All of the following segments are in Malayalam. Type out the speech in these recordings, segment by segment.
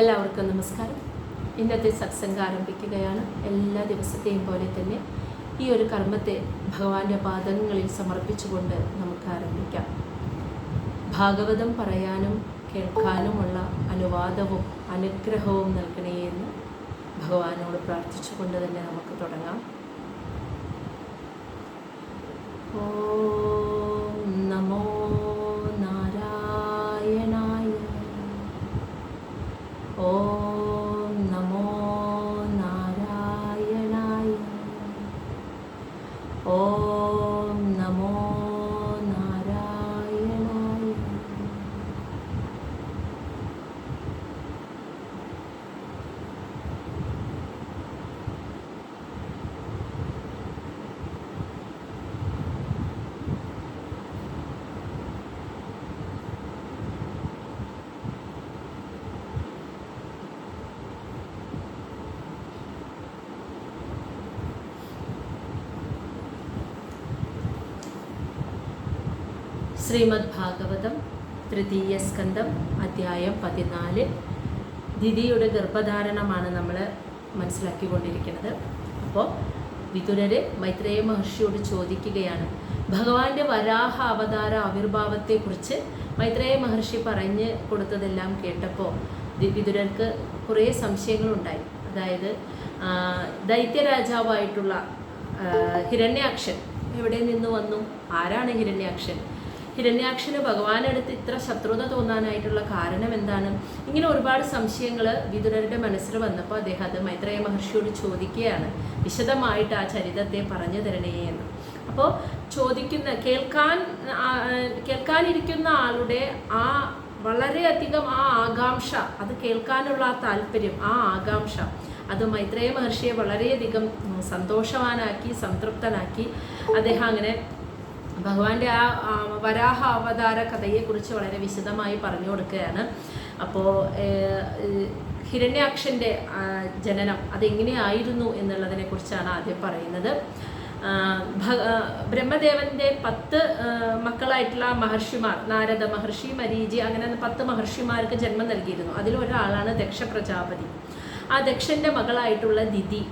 എല്ലാവർക്കും നമസ്കാരം. ഇന്നത്തെ സത്സംഗം ആരംഭിക്കുകയാണ്. എല്ലാ ദിവസത്തെയും പോലെ തന്നെ ഈ ഒരു കർമ്മത്തെ ഭഗവാന്റെ പാദങ്ങളിൽ സമർപ്പിച്ചുകൊണ്ട് നമുക്ക് ആരംഭിക്കാം. ഭാഗവതം പറയാനും കേൾക്കാനുമുള്ള അനുവാദവും അനുഗ്രഹവും നൽകണേ എന്ന് ഭഗവാനോട് പ്രാർത്ഥിച്ചുകൊണ്ട് തന്നെ നമുക്ക് തുടങ്ങാം. ഓം നമോ നാരായണായ. ഓം നമോ നാരായണായ. ഓം നമോ നാരായണായ. ശ്രീമദ് ഭാഗവതം തൃതീയ സ്കന്ധം അധ്യായം 14. ദിതിയുടെ ഗർഭധാരണമാണ് നമ്മൾ മനസ്സിലാക്കിക്കൊണ്ടിരിക്കുന്നത്. അപ്പോൾ വിതുരര് മൈത്രേയ മഹർഷിയോട് ചോദിക്കുകയാണ്. ഭഗവാന്റെ വരാഹ അവതാര ആവിർഭാവത്തെക്കുറിച്ച് മൈത്രേയ മഹർഷി പറഞ്ഞ് കൊടുത്തതെല്ലാം കേട്ടപ്പോൾ വിതുരർക്ക് കുറേ സംശയങ്ങളുണ്ടായി. അതായത് ദൈത്യരാജാവായിട്ടുള്ള ഹിരണ്യാക്ഷൻ എവിടെ നിന്ന് വന്നു? ആരാണ് ഹിരണ്യാക്ഷൻ? ഹിരണ്യാക്ഷന് ഭഗവാനടുത്ത് ഇത്ര ശത്രുത തോന്നാനായിട്ടുള്ള കാരണം എന്താണ്? ഇങ്ങനെ ഒരുപാട് സംശയങ്ങൾ വിതുരരുടെ മനസ്സിൽ വന്നപ്പോൾ അദ്ദേഹം അത് മൈത്രേയ മഹർഷിയോട് ചോദിക്കുകയാണ്. വിശദമായിട്ട് ആ ചരിതത്തെ പറഞ്ഞു തരണേ എന്ന്. അപ്പോൾ കേൾക്കാനിരിക്കുന്ന ആളുടെ ആ വളരെയധികം ആ ആകാംക്ഷ, അത് കേൾക്കാനുള്ള ആ താല്പര്യം, ആ ആകാംക്ഷ അത് മൈത്രേയ മഹർഷിയെ വളരെയധികം സന്തോഷവാനാക്കി, സംതൃപ്തനാക്കി. അദ്ദേഹം അങ്ങനെ ഭഗവാന്റെ ആ വരാഹ അവതാര കഥയെക്കുറിച്ച് വളരെ വിശദമായി പറഞ്ഞു കൊടുക്കുകയാണ്. അപ്പോൾ ഹിരണ്യാക്ഷൻ്റെ ജനനം അതെങ്ങനെയായിരുന്നു എന്നുള്ളതിനെക്കുറിച്ചാണ് ആദ്യം പറയുന്നത്. ബ്രഹ്മദേവൻ്റെ 10 മക്കളായിട്ടുള്ള മഹർഷിമാർ, നാരദ മഹർഷി, മരീചി, അങ്ങനെ 10 മഹർഷിമാർക്ക് ജന്മം നൽകിയിരുന്നു. അതിലൊരാളാണ് ദക്ഷ പ്രജാപതി. ആ ദക്ഷൻ്റെ മകളായിട്ടുള്ള ദിതി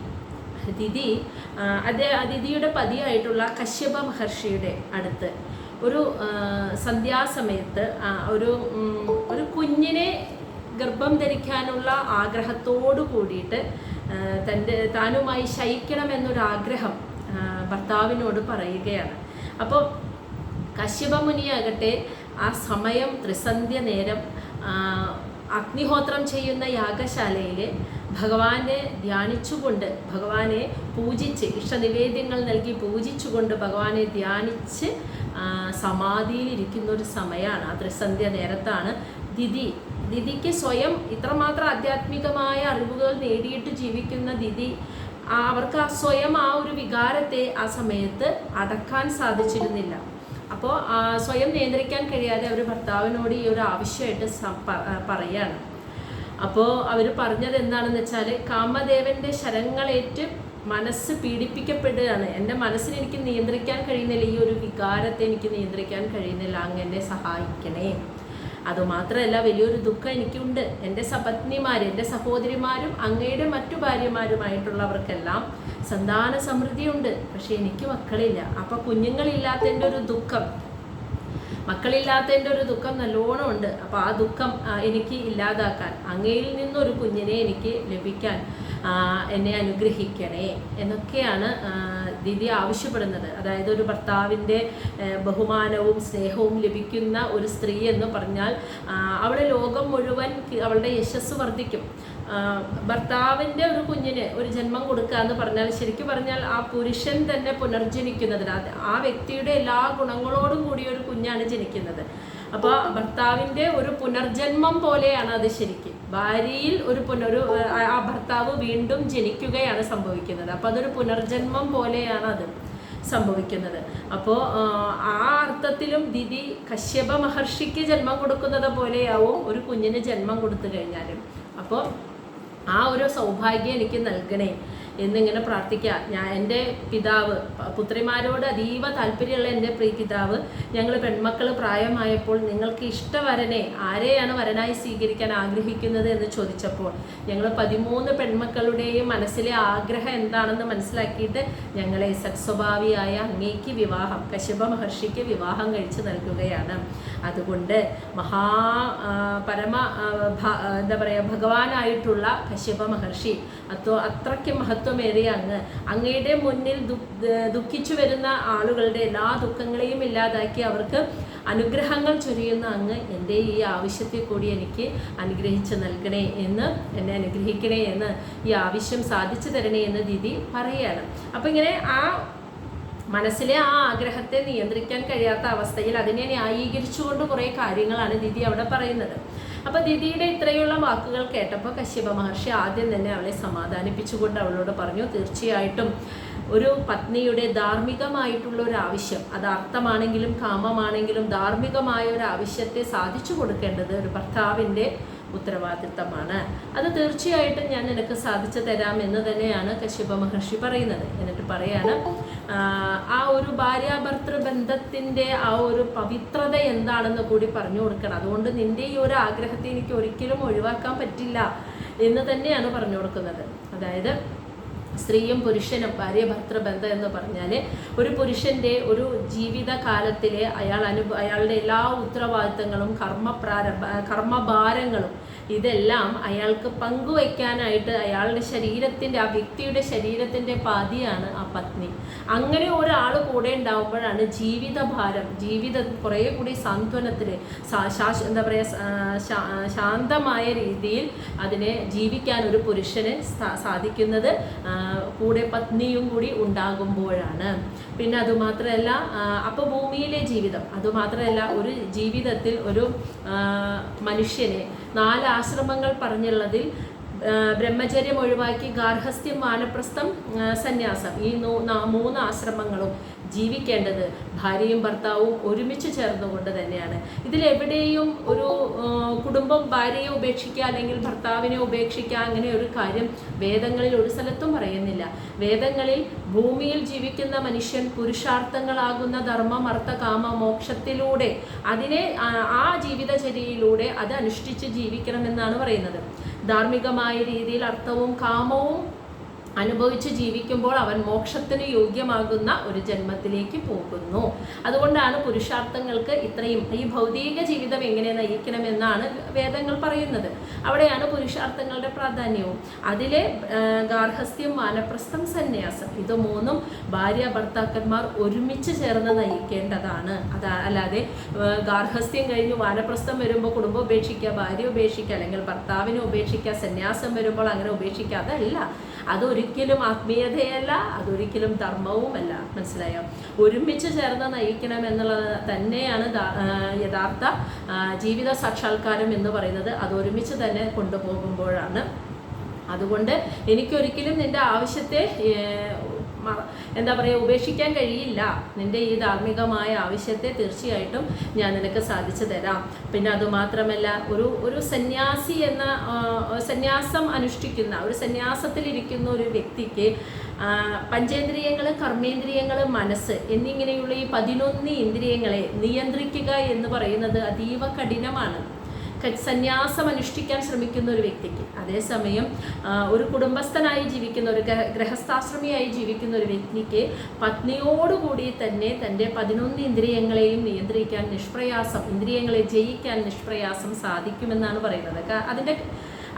ദിതിയുടെ പതിയായിട്ടുള്ള കശ്യപ മഹർഷിയുടെ അടുത്ത് ഒരു സന്ധ്യാസമയത്ത് ഒരു കുഞ്ഞിനെ ഗർഭം ധരിക്കാനുള്ള ആഗ്രഹത്തോടു കൂടിയിട്ട് താനുമായി ശയിക്കണമെന്നൊരാഗ്രഹം ഭർത്താവിനോട് പറയുകയാണ്. അപ്പോൾ കശ്യപ മുനിയാകട്ടെ ആ സമയം ത്രിസന്ധ്യ നേരം അഗ്നിഹോത്രം ചെയ്യുന്ന യാഗശാലയിൽ ഭഗവാനെ ധ്യാനിച്ചുകൊണ്ട്, ഭഗവാനെ പൂജിച്ച്, ഇഷ്ടനിവേദ്യങ്ങൾ നൽകി പൂജിച്ചുകൊണ്ട് ഭഗവാനെ ധ്യാനിച്ച് സമാധിയിലിരിക്കുന്ന ഒരു സമയമാണ്. ആ ത്രിസന്ധ്യ നേരത്താണ് ദിതിക്ക് സ്വയം ഇത്രമാത്രം ആധ്യാത്മികമായ അറിവുകൾ നേടിയിട്ട് ജീവിക്കുന്ന ദിതി, അവർക്ക് സ്വയം ആ ഒരു വികാരത്തെ ആ സമയത്ത് അടക്കാൻ സാധിച്ചിരുന്നില്ല. അപ്പോൾ സ്വയം നിയന്ത്രിക്കാൻ കഴിയാതെ അവർ ഭർത്താവിനോട് ഈ ഒരു ആവശ്യമായിട്ട് പറയാണ്. അപ്പോൾ അവർ പറഞ്ഞത് എന്താണെന്ന് വെച്ചാൽ, കാമദേവൻ്റെ ശരങ്ങളേറ്റ് മനസ്സ് പീഡിപ്പിക്കപ്പെടുകയാണ്. എൻ്റെ മനസ്സിനെ എനിക്ക് നിയന്ത്രിക്കാൻ കഴിയുന്നില്ല, ഈ ഒരു വികാരത്തെ എനിക്ക് നിയന്ത്രിക്കാൻ കഴിയുന്നില്ല, അങ്ങ് എന്നെ സഹായിക്കണേ. അതുമാത്രമല്ല, വലിയൊരു ദുഃഖം എനിക്കുണ്ട്. എൻ്റെ സപത്നിമാർ, എൻ്റെ സഹോദരിമാരും അങ്ങയുടെ മറ്റു ഭാര്യമാരുമായിട്ടുള്ളവർക്കെല്ലാം സന്താന സമൃദ്ധിയുണ്ട്, പക്ഷെ എനിക്ക് മക്കളില്ല. അപ്പോൾ കുഞ്ഞുങ്ങളില്ലാത്തതിൻ്റെ ഒരു ദുഃഖം, മക്കളില്ലാത്തതിൻ്റെ ഒരു ദുഃഖം നല്ലോണം ഉണ്ട്. അപ്പോൾ ആ ദുഃഖം എനിക്ക് ഇല്ലാതാക്കാൻ, അങ്ങയിൽ നിന്നൊരു കുഞ്ഞിനെ എനിക്ക് ലഭിക്കാൻ എന്നെ അനുഗ്രഹിക്കണേ എന്നൊക്കെയാണ് ദിതി ആവശ്യപ്പെടുന്നത്. അതായത് ഒരു ഭർത്താവിൻ്റെ ബഹുമാനവും സ്നേഹവും ലഭിക്കുന്ന ഒരു സ്ത്രീ എന്ന് പറഞ്ഞാൽ അവളുടെ ലോകം മുഴുവൻ അവളുടെ യശസ് വർദ്ധിക്കും. ഭർത്താവിൻ്റെ ഒരു കുഞ്ഞിന് ഒരു ജന്മം കൊടുക്കുക എന്ന് പറഞ്ഞാൽ, ശരിക്കും പറഞ്ഞാൽ ആ പുരുഷൻ തന്നെ പുനർജനിക്കുന്നതിന്, ആ വ്യക്തിയുടെ എല്ലാ ഗുണങ്ങളോടും കൂടിയ ഒരു കുഞ്ഞാണ് ജനിക്കുന്നത്. അപ്പോൾ ഭർത്താവിൻ്റെ ഒരു പുനർജന്മം പോലെയാണ് അത്. ശരിക്കും ഭാര്യയിൽ ആ ഭർത്താവ് വീണ്ടും ജനിക്കുകയാണ് സംഭവിക്കുന്നത്. അപ്പോൾ അതൊരു പുനർജന്മം പോലെയാണ് അത് സംഭവിക്കുന്നത്. അപ്പോൾ ആ അർത്ഥത്തിലും ദിതി കശ്യപ മഹർഷിക്ക് ജന്മം കൊടുക്കുന്നത് പോലെയാവും ഒരു കുഞ്ഞിന് ജന്മം കൊടുത്തു കഴിഞ്ഞാലും. അപ്പോൾ ആ ഒരു സൗഭാഗ്യം എനിക്ക് നൽകണേ എന്നിങ്ങനെ പ്രാർത്ഥിക്കുക. എൻ്റെ പിതാവ്, പുത്രിമാരോട് അതീവ താല്പര്യമുള്ള എൻ്റെ പ്രിയ പിതാവ്, ഞങ്ങൾ പെൺമക്കൾ പ്രായമായപ്പോൾ നിങ്ങൾക്ക് ഇഷ്ടവരനെ ആരെയാണ് വരനായി സ്വീകരിക്കാൻ ആഗ്രഹിക്കുന്നത് എന്ന് ചോദിച്ചപ്പോൾ ഞങ്ങൾ 13 പെൺമക്കളുടെയും മനസ്സിലെ ആഗ്രഹം എന്താണെന്ന് മനസ്സിലാക്കിയിട്ട് ഞങ്ങളെ സത്സ്വഭാവിയായ അങ്ങേക്ക് വിവാഹം, കശ്യപ മഹർഷിക്ക് വിവാഹം കഴിച്ചു നൽകുകയാണ്. അതുകൊണ്ട് എന്താ പറയുക, ഭഗവാനായിട്ടുള്ള കശ്യപ മഹർഷി അത്രയ്ക്ക് മഹത്വമേറിയ അങ്ങയുടെ മുന്നിൽ ദുഃഖിച്ചു വരുന്ന ആളുകളുടെ എല്ലാ ദുഃഖങ്ങളെയും ഇല്ലാതാക്കി അവർക്ക് അനുഗ്രഹങ്ങൾ ചൊരിയുന്ന അങ്ങ് എൻ്റെ ഈ ആവശ്യത്തെ കൂടി എനിക്ക് അനുഗ്രഹിച്ച് നൽകണേ എന്ന്, എന്നെ അനുഗ്രഹിക്കണേ എന്ന്, ഈ ആവശ്യം സാധിച്ചു തരണേ എന്ന് ദീദി പറയുകയാണ്. അപ്പം ഇങ്ങനെ ആ മനസ്സിലെ ആ ആഗ്രഹത്തെ നിയന്ത്രിക്കാൻ കഴിയാത്ത അവസ്ഥയിൽ അതിനെ ന്യായീകരിച്ചുകൊണ്ട് കുറേ കാര്യങ്ങളാണ് ദീദി അവിടെ പറയുന്നത്. അപ്പോൾ ദീദിയുടെ ഇത്രയുള്ള വാക്കുകൾ കേട്ടപ്പോൾ കശ്യപ മഹർഷി ആദ്യം തന്നെ അവളെ സമാധാനിപ്പിച്ചുകൊണ്ട് അവളോട് പറഞ്ഞു, തീർച്ചയായിട്ടും ഒരു പത്നിയുടെ ധാർമ്മികമായിട്ടുള്ള ഒരു ആവശ്യം, അത് അർത്ഥമാണെങ്കിലും കാമമാണെങ്കിലും ധാർമ്മികമായ ഒരു ആവശ്യത്തെ സാധിച്ചു കൊടുക്കേണ്ടത് ഒരു ഭർത്താവിൻ്റെ ഉത്തരവാദിത്തമാണ്. അത് തീർച്ചയായിട്ടും ഞാൻ നിനക്ക് സാധിച്ചു തരാം എന്ന് തന്നെയാണ് കശ്യപ മഹർഷി പറയുന്നത്. എന്നിട്ട് പറയാണ്, ആ ഒരു ഭാര്യാഭർത്തൃ ബന്ധത്തിൻ്റെ ആ ഒരു പവിത്രത എന്താണെന്ന് കൂടി പറഞ്ഞു കൊടുക്കണം. അതുകൊണ്ട് നിൻ്റെ ഈ ഒരു ആഗ്രഹത്തെ എനിക്ക് ഒരിക്കലും ഒഴിവാക്കാൻ പറ്റില്ല എന്ന് തന്നെയാണ് പറഞ്ഞു കൊടുക്കുന്നത്. അതായത് സ്ത്രീയും പുരുഷനും ഭാര്യ ബന്ധം എന്ന് പറഞ്ഞാൽ ഒരു പുരുഷൻ്റെ ഒരു ജീവിതകാലത്തിലെ അയാളുടെ എല്ലാ ഉത്തരവാദിത്തങ്ങളും കർമ്മഭാരങ്ങളും ഇതെല്ലാം അയാൾക്ക് പങ്കുവയ്ക്കാനായിട്ട് അയാളുടെ ശരീരത്തിൻ്റെ, ആ വ്യക്തിയുടെ ശരീരത്തിൻ്റെ പാതിയാണ് ആ പത്നി. അങ്ങനെ ഒരാൾ കൂടെ ഉണ്ടാവുമ്പോഴാണ് ജീവിതഭാരം, കുറേ കൂടി സാന്ത്വനത്തിൽ എന്താ പറയുക, ശാന്തമായ രീതിയിൽ അതിനെ ജീവിക്കാൻ ഒരു പുരുഷന് സാധിക്കുന്നത് കൂടെ പത്നിയും കൂടി ഉണ്ടാകുമ്പോഴാണ്. പിന്നെ അതുമാത്രമല്ല, അപ്പോൾ ഭൂമിയിലെ ജീവിതം, അതുമാത്രമല്ല ഒരു ജീവിതത്തിൽ ഒരു മനുഷ്യനെ 4 ആശ്രമങ്ങൾ പറഞ്ഞുള്ളതിൽ ബ്രഹ്മചര്യം ഒഴിവാക്കി ഗാർഹസ്ഥ്യം, വാനപ്രസ്ഥം, സന്യാസം, ഈ 3 ആശ്രമങ്ങളും ജീവിക്കേണ്ടത് ഭാര്യയും ഭർത്താവും ഒരുമിച്ച് ചേർന്നുകൊണ്ട് തന്നെയാണ്. ഇതിലെവിടെയും ഒരു കുടുംബം ഭാര്യയെ ഉപേക്ഷിക്കുക അല്ലെങ്കിൽ ഭർത്താവിനെ ഉപേക്ഷിക്കുക അങ്ങനെ ഒരു കാര്യം വേദങ്ങളിൽ ഒരു സ്ഥലത്തും പറയുന്നില്ല. വേദങ്ങളിൽ ഭൂമിയിൽ ജീവിക്കുന്ന മനുഷ്യൻ പുരുഷാർത്ഥങ്ങളാകുന്ന ധർമ്മം, അർത്ഥ, കാമ, മോക്ഷത്തിലൂടെ അതിനെ ആ ജീവിതചര്യയിലൂടെ അത് അനുഷ്ഠിച്ച് ജീവിക്കണമെന്നാണ് പറയുന്നത്. ധാർമ്മികമായ രീതിയിൽ അർത്ഥവും കാമവും അനുഭവിച്ച് ജീവിക്കുമ്പോൾ അവൻ മോക്ഷത്തിന് യോഗ്യമാകുന്ന ഒരു ജന്മത്തിലേക്ക് പോകുന്നു. അതുകൊണ്ടാണ് പുരുഷാർത്ഥങ്ങൾക്ക് ഇത്രയും, ഈ ഭൗതിക ജീവിതം എങ്ങനെ നയിക്കണമെന്നാണ് വേദങ്ങൾ പറയുന്നത്. അവിടെയാണ് പുരുഷാർത്ഥങ്ങളുടെ പ്രാധാന്യവും. അതിലെ ഗാർഹസ്ഥ്യം, വാനപ്രസ്ഥം, സന്യാസം, ഇത് 3ഉം ഭാര്യ ഭർത്താക്കന്മാർ ഒരുമിച്ച് ചേർന്ന് നയിക്കേണ്ടതാണ്. അല്ലാതെ ഗാർഹസ്ഥ്യം കഴിഞ്ഞ് വാനപ്രസ്ഥം വരുമ്പോൾ കുടുംബം ഉപേക്ഷിക്കുക, ഭാര്യ ഉപേക്ഷിക്കുക, അല്ലെങ്കിൽ ഭർത്താവിനെ ഉപേക്ഷിക്കുക, സന്യാസം വരുമ്പോൾ അങ്ങനെ ഉപേക്ഷിക്കുക, അതല്ല. അതൊരിക്കലും ആത്മീയതയല്ല, അതൊരിക്കലും ധർമ്മവുമല്ല. മനസ്സിലായോ? ഒരുമിച്ച് ചേർന്ന് നയിക്കണം എന്നുള്ളത് തന്നെയാണ് യഥാർത്ഥ ജീവിത സാക്ഷാത്കാരം എന്ന് പറയുന്നത്. അത് ഒരുമിച്ച് തന്നെ കൊണ്ടുപോകുമ്പോഴാണ്. അതുകൊണ്ട് എനിക്കൊരിക്കലും നിൻ്റെ ആവശ്യത്തെ എന്താ പറയുക, ഉപേക്ഷിക്കാൻ കഴിയില്ല. നിൻ്റെ ഈ ധാർമ്മികമായ ആവശ്യത്തെ തീർച്ചയായിട്ടും ഞാൻ നിനക്ക് സാധിച്ചു തരാം. പിന്നെ അതുമാത്രമല്ല, ഒരു സന്യാസി എന്ന സന്യാസം അനുഷ്ഠിക്കുന്ന, ഒരു സന്യാസത്തിലിരിക്കുന്ന ഒരു വ്യക്തിക്ക് പഞ്ചേന്ദ്രിയങ്ങൾ, കർമ്മേന്ദ്രിയങ്ങൾ, മനസ്സ് എന്നിങ്ങനെയുള്ള ഈ 11 ഇന്ദ്രിയങ്ങളെ നിയന്ത്രിക്കുക എന്ന് പറയുന്നത് അതീവ കഠിനമാണ് സന്യാസം അനുഷ്ഠിക്കാൻ ശ്രമിക്കുന്ന ഒരു വ്യക്തിക്ക്. അതേസമയം ഒരു കുടുംബസ്ഥനായി ജീവിക്കുന്ന, ഒരു ഗൃഹസ്ഥാശ്രമിയായി ജീവിക്കുന്ന ഒരു വ്യക്തിക്ക് പത്നിയോടുകൂടി തന്നെ തൻ്റെ 11 ഇന്ദ്രിയങ്ങളെയും നിയന്ത്രിക്കാൻ നിഷ്പ്രയാസം, ഇന്ദ്രിയങ്ങളെ ജയിക്കാൻ നിഷ്പ്രയാസം സാധിക്കുമെന്നാണ് പറയുന്നത്.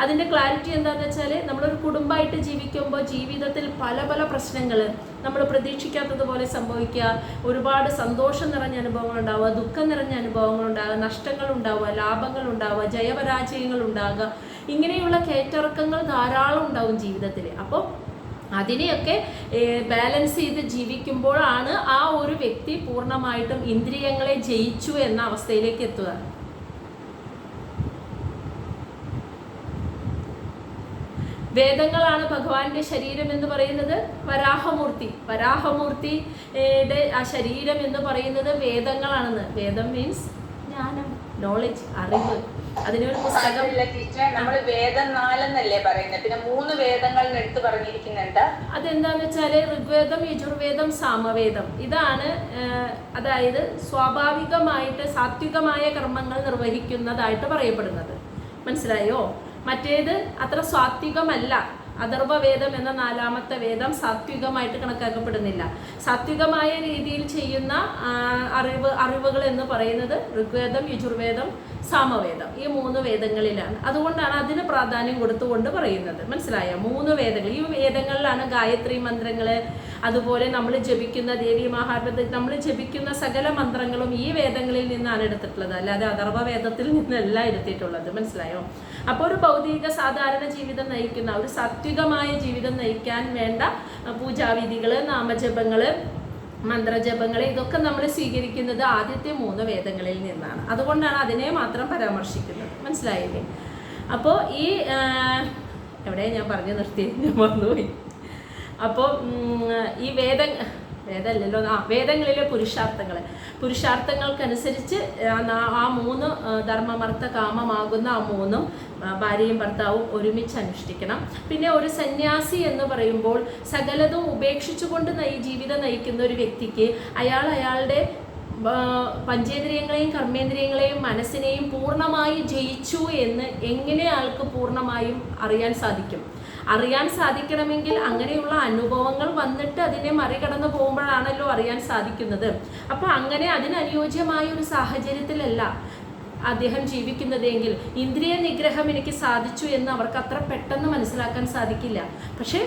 അതിൻ്റെ ക്ലാരിറ്റി എന്താണെന്ന് വെച്ചാൽ, നമ്മളൊരു കുടുംബമായിട്ട് ജീവിക്കുമ്പോൾ ജീവിതത്തിൽ പല പല പ്രശ്നങ്ങൾ നമ്മൾ പ്രതീക്ഷിക്കാത്തതുപോലെ സംഭവിക്കുക, ഒരുപാട് സന്തോഷം നിറഞ്ഞ അനുഭവങ്ങൾ ഉണ്ടാവുക, ദുഃഖം നിറഞ്ഞ അനുഭവങ്ങൾ ഉണ്ടാകുക, നഷ്ടങ്ങൾ ഉണ്ടാവുക, ലാഭങ്ങൾ ഉണ്ടാവുക, ജയപരാജയങ്ങൾ ഉണ്ടാകുക, ഇങ്ങനെയുള്ള കയറ്റിറക്കങ്ങൾ ധാരാളം ഉണ്ടാവും ജീവിതത്തിൽ. അപ്പോൾ അതിനെയൊക്കെ ബാലൻസ് ചെയ്ത് ജീവിക്കുമ്പോഴാണ് ആ ഒരു വ്യക്തി പൂർണ്ണമായിട്ടും ഇന്ദ്രിയങ്ങളെ ജയിച്ചു എന്ന അവസ്ഥയിലേക്ക് എത്തുക. വേദങ്ങളാണ് ഭഗവാന്റെ ശരീരം എന്ന് പറയുന്നത്. വരാഹമൂർത്തിയുടെ ആ ശരീരം എന്ന് പറയുന്നത് വേദങ്ങളാണെന്ന്. വേദം മീൻസ് ജ്ഞാനം, നോളജ്, അറിവ്. അതിനൊരു പുസ്തകം. നമ്മൾ വേദം 4 എന്നല്ലേ പറയുന്നത്, പിന്നെ 3 വേദങ്ങൾ എടുത്ത് പറഞ്ഞിരിക്കുന്നുണ്ട്. അതെന്താന്ന് വെച്ചാല് ഋഗ്വേദം, യജുർവേദം, സാമവേദം. ഇതാണ് അതായത് സ്വാഭാവികമായിട്ട് സാത്വികമായ കർമ്മങ്ങൾ നിർവഹിക്കുന്നതായിട്ട് പറയപ്പെടുന്നത്. മനസ്സിലായോ? മറ്റേത് അത്ര സാത്വികമല്ല. അഥർവവേദം എന്ന 4ാമത്തെ വേദം സാത്വികമായിട്ട് കണക്കാക്കപ്പെടുന്നില്ല. സാത്വികമായ രീതിയിൽ ചെയ്യുന്ന അറിവുകൾ എന്ന് പറയുന്നത് ഋഗ്വേദം, യജുർവേദം, സാമവേദം, ഈ 3 വേദങ്ങളിലാണ്. അതുകൊണ്ടാണ് അതിന് പ്രാധാന്യം കൊടുത്തുകൊണ്ട് പറയുന്നത്. മനസ്സിലായോ? 3 വേദങ്ങൾ. ഈ വേദങ്ങളിലാണ് ഗായത്രി മന്ത്രങ്ങൾ, അതുപോലെ നമ്മൾ ജപിക്കുന്ന ദേവി മഹാത്മ്യത്തിൽ നമ്മൾ ജപിക്കുന്ന സകല മന്ത്രങ്ങളും ഈ വേദങ്ങളിൽ നിന്നാണ് എടുത്തിട്ടുള്ളത്, അല്ലാതെ അഥർവവേദത്തിൽ നിന്നല്ല എടുത്തിട്ടുള്ളത്. മനസ്സിലായോ? അപ്പോൾ ഒരു ഭൗതിക സാധാരണ ജീവിതം നയിക്കുന്ന, ഒരു സാത്വികമായ ജീവിതം നയിക്കാൻ വേണ്ട പൂജാവിധികൾ, നാമജപങ്ങൾ, മന്ത്രജപങ്ങൾ, ഇതൊക്കെ നമ്മൾ സ്വീകരിക്കുന്നത് ആദ്യത്തെ 3 വേദങ്ങളിൽ നിന്നാണ്. അതുകൊണ്ടാണ് അതിനെ മാത്രം പരാമർശിക്കുന്നത്. മനസ്സിലായില്ലേ? അപ്പോൾ ഈ എവിടെ ഞാൻ പറഞ്ഞു നിർത്തി, ഞാൻ മറന്നുപോയി. അപ്പോൾ ഈ വേദമല്ലല്ലോ, വേദങ്ങളിലെ പുരുഷാർത്ഥങ്ങൾക്കനുസരിച്ച് ആ 3 ധർമ്മമർത്ഥ കാമമാകുന്ന ആ 3 ഭാര്യയും ഭർത്താവും ഒരുമിച്ച് അനുഷ്ഠിക്കണം. പിന്നെ ഒരു സന്യാസി എന്ന് പറയുമ്പോൾ സകലതും ഉപേക്ഷിച്ചുകൊണ്ട് ജീവിതം നയിക്കുന്ന ഒരു വ്യക്തിക്ക് അയാളുടെ പഞ്ചേന്ദ്രിയങ്ങളെയും കർമ്മേന്ദ്രിയങ്ങളെയും മനസ്സിനെയും പൂർണ്ണമായി ജയിച്ചു എന്ന് എങ്ങനെ ആൾക്ക് പൂർണ്ണമായും അറിയാൻ സാധിക്കും? അറിയാൻ സാധിക്കണമെങ്കിൽ അങ്ങനെയുള്ള അനുഭവങ്ങൾ വന്നിട്ട് അതിനെ മറികടന്നു പോകുമ്പോഴാണല്ലോ അറിയാൻ സാധിക്കുന്നത്. അപ്പോൾ അങ്ങനെ അതിനനുയോജ്യമായ ഒരു സാഹചര്യത്തിലല്ല അദ്ദേഹം ജീവിക്കുന്നതെങ്കിൽ ഇന്ദ്രിയ നിഗ്രഹം എനിക്ക് സാധിച്ചു എന്ന് അവർക്ക് അത്ര പെട്ടെന്ന് മനസ്സിലാക്കാൻ സാധിക്കില്ല. പക്ഷേ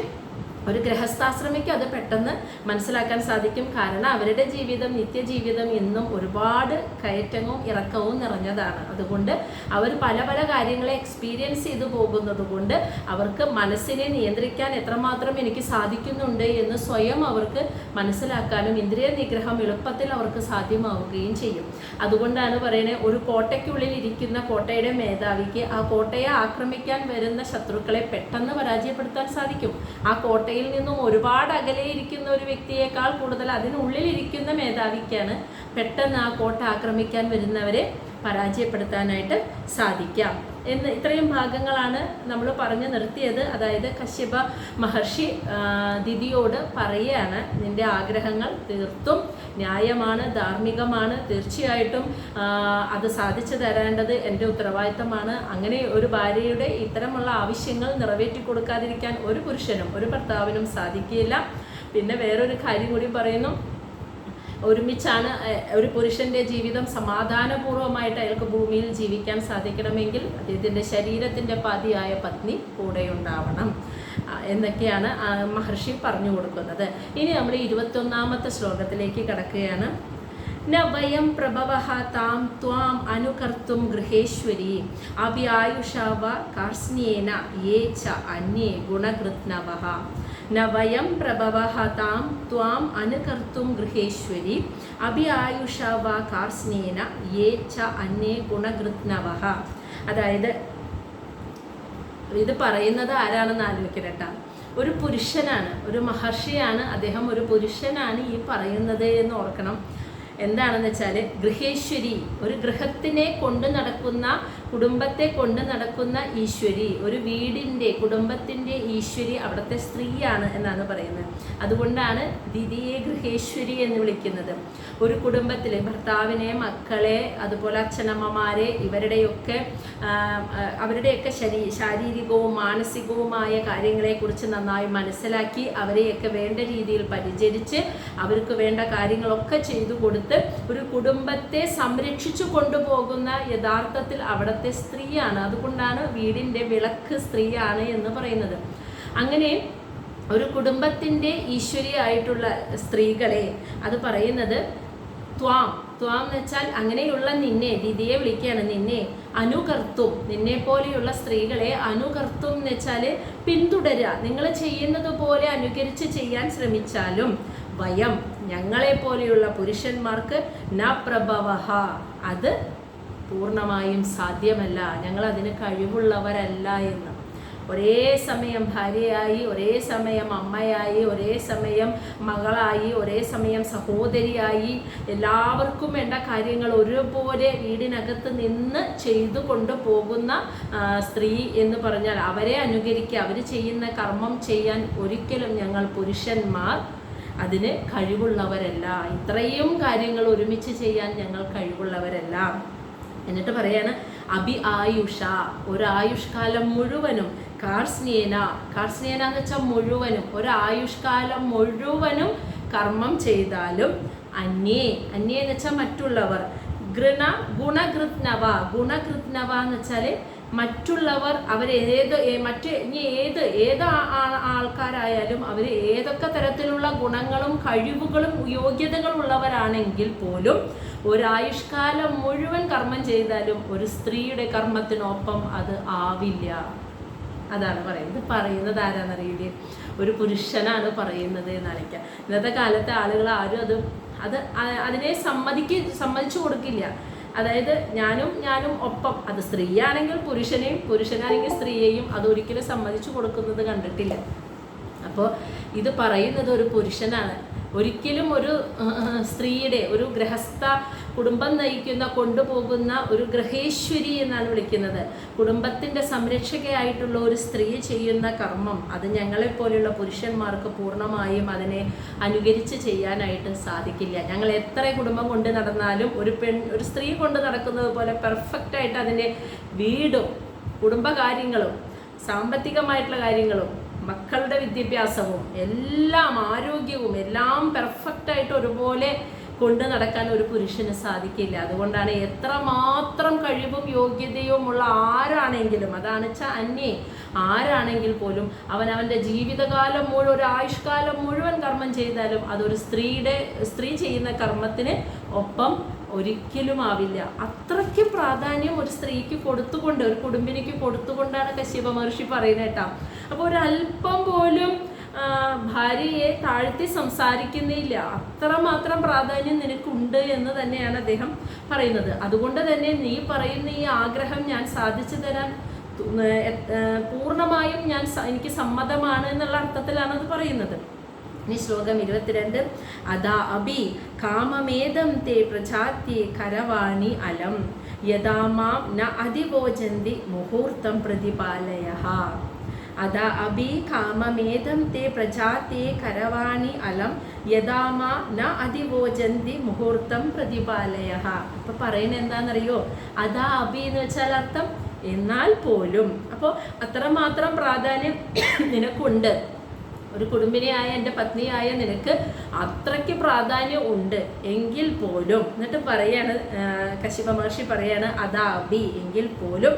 ഒരു ഗൃഹസ്ഥാശ്രമിക്ക് അത് പെട്ടെന്ന് മനസ്സിലാക്കാൻ സാധിക്കും. കാരണം അവരുടെ ജീവിതം, നിത്യജീവിതം എന്നും ഒരുപാട് കയറ്റവും ഇറക്കവും നിറഞ്ഞതാണ്. അതുകൊണ്ട് അവർ പല പല കാര്യങ്ങളെ എക്സ്പീരിയൻസ് ചെയ്തു പോകുന്നത് കൊണ്ട് അവർക്ക് മനസ്സിനെ നിയന്ത്രിക്കാൻ എത്രമാത്രം എനിക്ക് സാധിക്കുന്നുണ്ട് എന്ന് സ്വയം അവർക്ക് മനസ്സിലാക്കാനും ഇന്ദ്രിയ നിഗ്രഹം എളുപ്പത്തിൽ അവർക്ക് സാധ്യമാവുകയും ചെയ്യും. അതുകൊണ്ടാണ് പറയുന്നത്, ഒരു കോട്ടയ്ക്കുള്ളിൽ ഇരിക്കുന്ന കോട്ടയുടെ മേധാവിക്ക് ആ കോട്ടയെ ആക്രമിക്കാൻ വരുന്ന ശത്രുക്കളെ പെട്ടെന്ന് പരാജയപ്പെടുത്താൻ സാധിക്കും. ആ കോട്ടയിൽ നിന്നും ഒരുപാട് അകലെ ഇരിക്കുന്ന ഒരു വ്യക്തിയേക്കാൾ കൂടുതൽ അതിനുള്ളിലിരിക്കുന്ന മേധാവിക്കാണ് പെട്ടെന്ന് ആ കോട്ട ആക്രമിക്കാൻ വരുന്നവരെ പരാജയപ്പെടുത്താനായിട്ട് സാധിക്കാം എന്ന്. ഇത്രയും ഭാഗങ്ങളാണ് നമ്മൾ പറഞ്ഞു നിർത്തിയത്. അതായത് കശ്യപ മഹർഷി ദിതിയോട് പറയുകയാണ്, നിന്റെ ആഗ്രഹങ്ങൾ തീർത്തും ന്യായമാണ്, ധാർമ്മികമാണ്, തീർച്ചയായിട്ടും അത് സാധിച്ചു തരേണ്ടത് എൻ്റെ ഉത്തരവാദിത്തമാണ്. അങ്ങനെ ഒരു ഭാര്യയുടെ ഇത്തരമുള്ള ആവശ്യങ്ങൾ നിറവേറ്റി കൊടുക്കാതിരിക്കാൻ ഒരു പുരുഷനും ഒരു ഭർത്താവിനും സാധിക്കില്ല. പിന്നെ വേറൊരു കാര്യം കൂടി പറയുന്നു, ഒരുമിച്ചാണ് ഒരു പുരുഷൻ്റെ ജീവിതം സമാധാനപൂർവ്വമായിട്ട് അയാൾക്ക് ഭൂമിയിൽ ജീവിക്കാൻ സാധിക്കണമെങ്കിൽ അദ്ദേഹത്തിൻ്റെ ശരീരത്തിൻ്റെ പാതിയായ പത്നി കൂടെയുണ്ടാവണം എന്നൊക്കെയാണ് മഹർഷി പറഞ്ഞു കൊടുക്കുന്നത്. ഇനി നമ്മൾ 21ാമത്തെ ശ്ലോകത്തിലേക്ക് കടക്കുകയാണ്. ന വയം പ്രഭവഃ താം ത്വാം അനുകർത്തും ഗൃഹേശ്വരി അഭിആയുഷാവ കാർസ്ന്യേന യേ ച അന്യേ ഗുണകൃത്നവഃ. ന വയം പ്രഭവഃ താം ത്വാം അനുകർത്തും ഗൃഹേശ്വരി അഭിആയുഷാവ കാർസ്ന്യേന യേ ച അന്യേ ഗുണകൃത്നവഃ. അതായത് ഇത് പറയുന്നത് ആരാണെന്ന് ആലോചിക്കട്ടെ. ഒരു പുരുഷനാണ്, ഒരു മഹർഷിയാണ് അദ്ദേഹം, ഒരു പുരുഷനാണ് ഈ പറയുന്നത് എന്ന് ഓർക്കണം. എന്താണെന്ന് വെച്ചാൽ ഗൃഹേശ്വരി, ഒരു ഗൃഹത്തിനെ കൊണ്ട് നടക്കുന്ന, കുടുംബത്തെ കൊണ്ട് നടക്കുന്ന ഈശ്വരി, ഒരു വീടിൻ്റെ കുടുംബത്തിൻ്റെ ഈശ്വരി അവിടുത്തെ സ്ത്രീയാണ് എന്നാണ് പറയുന്നത്. അതുകൊണ്ടാണ് ദിതിയെ ഗൃഹേശ്വരി എന്ന് വിളിക്കുന്നത്. ഒരു കുടുംബത്തിൽ ഭർത്താവിനെ, മക്കളെ, അതുപോലെ അച്ഛനമ്മമാരെ, അവരുടെയൊക്കെ ശാരീരികവും മാനസികവുമായ കാര്യങ്ങളെക്കുറിച്ച് നന്നായി മനസ്സിലാക്കി അവരെയൊക്കെ വേണ്ട രീതിയിൽ പരിചരിച്ച് അവർക്ക് വേണ്ട കാര്യങ്ങളൊക്കെ ചെയ്തു കൊടുത്ത് ഒരു കുടുംബത്തെ സംരക്ഷിച്ചു കൊണ്ടുപോകുന്ന യഥാർത്ഥത്തിൽ അവിടുത്തെ സ്ത്രീയാണ്. അതുകൊണ്ടാണ് വീടിൻ്റെ വിളക്ക് സ്ത്രീയാണ് എന്ന് പറയുന്നത്. അങ്ങനെ ഒരു കുടുംബത്തിൻ്റെ ഈശ്വരിയായിട്ടുള്ള സ്ത്രീകളെ അത് പറയുന്നത് ത്വാം എന്ന് വെച്ചാൽ അങ്ങനെയുള്ള നിന്നെ, ദിതിയെ വിളിക്കുകയാണ്, നിന്നെ അനുകർത്തും, നിന്നെ പോലെയുള്ള സ്ത്രീകളെ അനുകർത്തും എന്ന് വെച്ചാൽ പിന്തുടരുക, നിങ്ങൾ ചെയ്യുന്നത് പോലെ അനുകരിച്ച് ചെയ്യാൻ ശ്രമിച്ചാലും വയം, ഞങ്ങളെപ്പോലെയുള്ള പുരുഷന്മാർക്ക് ന പ്രഭവഃ, അത് പൂർണ്ണമായും സാധ്യമല്ല, ഞങ്ങൾ അതിന് കഴിവുള്ളവരല്ല എന്ന്. ഒരേ സമയം ഭാര്യയായി, ഒരേ സമയം അമ്മയായി, ഒരേ സമയം മകളായി, ഒരേ സമയം സഹോദരിയായി, എല്ലാവർക്കും വേണ്ട കാര്യങ്ങൾ ഒരുപോലെ വീടിനകത്ത് നിന്ന് ചെയ്തു കൊണ്ടുപോകുന്ന സ്ത്രീ എന്ന് പറഞ്ഞാൽ അവരെ അനുകരിക്കുക, അവർ ചെയ്യുന്ന കർമ്മം ചെയ്യാൻ ഒരിക്കലും ഞങ്ങൾ പുരുഷന്മാർ അതിന് കഴിവുള്ളവരല്ല. ഇത്രയും കാര്യങ്ങൾ ഒരുമിച്ച് ചെയ്യാൻ ഞങ്ങൾ കഴിവുള്ളവരല്ല. എന്നിട്ട് പറയാണ് അഭി ആയുഷ, ഒരായുഷ്കാലം മുഴുവനും, കാർസ്നേന എന്ന് വെച്ചാൽ മുഴുവനും, ഒരായുഷ്കാലം മുഴുവനും കർമ്മം ചെയ്താലും, അന്യേ എന്ന് വെച്ചാൽ മറ്റുള്ളവർ, ഗുണകൃത്നവ എന്ന് വെച്ചാൽ മറ്റുള്ളവർ അവരേത് ഏത് ആൾക്കാരായാലും അവർ ഏതൊക്കെ തരത്തിലുള്ള ഗുണങ്ങളും കഴിവുകളും യോഗ്യതകളും ഉള്ളവരാണെങ്കിൽ പോലും ഒരായുഷ്കാലം മുഴുവൻ കർമ്മം ചെയ്താലും ഒരു സ്ത്രീയുടെ കർമ്മത്തിനൊപ്പം അത് ആവില്ല. അതാണ് പറയുന്നത് ആരാന്നറിയില്ലേ? ഒരു പുരുഷനാണ് പറയുന്നത് എന്നാണിക്കാം. ഇന്നത്തെ കാലത്തെ ആളുകൾ ആരും അതിനെ സമ്മതിച്ചു കൊടുക്കില്ല. അതായത് ഞാനും ഒപ്പം, അത് സ്ത്രീയാണെങ്കിൽ പുരുഷനെയും പുരുഷനാണെങ്കിൽ സ്ത്രീയെയും അതൊരിക്കലും സമ്മതിച്ചു കൊടുക്കുന്നത് കണ്ടിട്ടില്ല. അപ്പോൾ ഇത് പറയുന്നത് ഒരു പുരുഷനാണ്. ഒരിക്കലും ഒരു സ്ത്രീയുടെ, ഒരു ഗൃഹസ്ഥ കുടുംബം നയിക്കുന്ന കൊണ്ടുപോകുന്ന ഒരു ഗൃഹേശ്വരി എന്നാണ് വിളിക്കുന്നത്. കുടുംബത്തിൻ്റെ സംരക്ഷകയായിട്ടുള്ള ഒരു സ്ത്രീ ചെയ്യുന്ന കർമ്മം അത് ഞങ്ങളെപ്പോലെയുള്ള പുരുഷന്മാർക്ക് പൂർണ്ണമായും അതിനെ അനുകരിച്ച് ചെയ്യാനായിട്ട് സാധിക്കില്ല. ഞങ്ങൾ എത്ര കുടുംബം കൊണ്ട് നടന്നാലും ഒരു സ്ത്രീ കൊണ്ട് നടക്കുന്നത് പോലെ പെർഫെക്റ്റായിട്ട് അതിൻ്റെ വീടും കുടുംബകാര്യങ്ങളും സാമ്പത്തികമായിട്ടുള്ള കാര്യങ്ങളും മക്കളുടെ വിദ്യാഭ്യാസവും എല്ലാം ആരോഗ്യവും എല്ലാം പെർഫെക്റ്റായിട്ട് ഒരുപോലെ കൊണ്ട് നടക്കാൻ ഒരു പുരുഷന് സാധിക്കില്ല. അതുകൊണ്ടാണ് എത്രമാത്രം കഴിവും യോഗ്യതയുമുള്ള ആരാണെങ്കിലും, അതാണ് അന്യേ ആരാണെങ്കിൽ പോലും അവൻ്റെ ജീവിതകാലം മുഴുവൻ, ഒരു ആയുഷ്കാലം മുഴുവൻ കർമ്മം ചെയ്താലും അതൊരു സ്ത്രീ ചെയ്യുന്ന കർമ്മത്തിന് ഒപ്പം ഒരിക്കലും ആവില്ല. അത്രയ്ക്ക് പ്രാധാന്യം ഒരു സ്ത്രീക്ക് കൊടുത്തുകൊണ്ട്, ഒരു കുടുംബിനിക്ക് കൊടുത്തുകൊണ്ടാണ് കശ്യപ മഹർഷി പറയുന്നത് കേട്ടോ. അപ്പോൾ ഒരല്പം പോലും ഭാര്യയെ താഴ്ത്തി സംസാരിക്കുന്നില്ല. അത്രമാത്രം പ്രാധാന്യം നിനക്കുണ്ട് എന്ന് തന്നെയാണ് അദ്ദേഹം പറയുന്നത്. അതുകൊണ്ട് തന്നെ നീ പറയുന്ന ഈ ആഗ്രഹം ഞാൻ സാധിച്ചു തരാൻ പൂർണ്ണമായും എനിക്ക് സമ്മതമാണ് എന്നുള്ള അർത്ഥത്തിലാണ് അത് പറയുന്നത്. ഇനി ശ്ലോകം 22. അതാ അഭി കാമമേദം തേ പ്രജാത്യേ കരവാണി അലം യഥാ മാം ന അതിവോചന്തി മുഹൂർത്തം പ്രതിപാലയഃ. അതാ അഭി കാമമേദം തേ പ്രജാത്യേ കരവാണി അലം യഥാ മാം ന അതിവോചന്തി മുഹൂർത്തം പ്രതിപാലയഃ. അപ്പൊ പറയുന്നത് എന്താണെന്നറിയോ? അതാ അഭി എന്ന് വെച്ചാൽ അർത്ഥം എന്നാൽ പോലും. അപ്പോൾ അത്രമാത്രം പ്രാധാന്യം നിനക്കുണ്ട്, ഒരു കുടുംബിനിയായ എൻ്റെ പത്നിയായ നിനക്ക് അത്രയ്ക്ക് പ്രാധാന്യം ഉണ്ട് എങ്കിൽ പോലും, എന്നിട്ട് പറയാണ് കശ്യപ മഹർഷി പറയാണ് അതാ അഭി എങ്കിൽ പോലും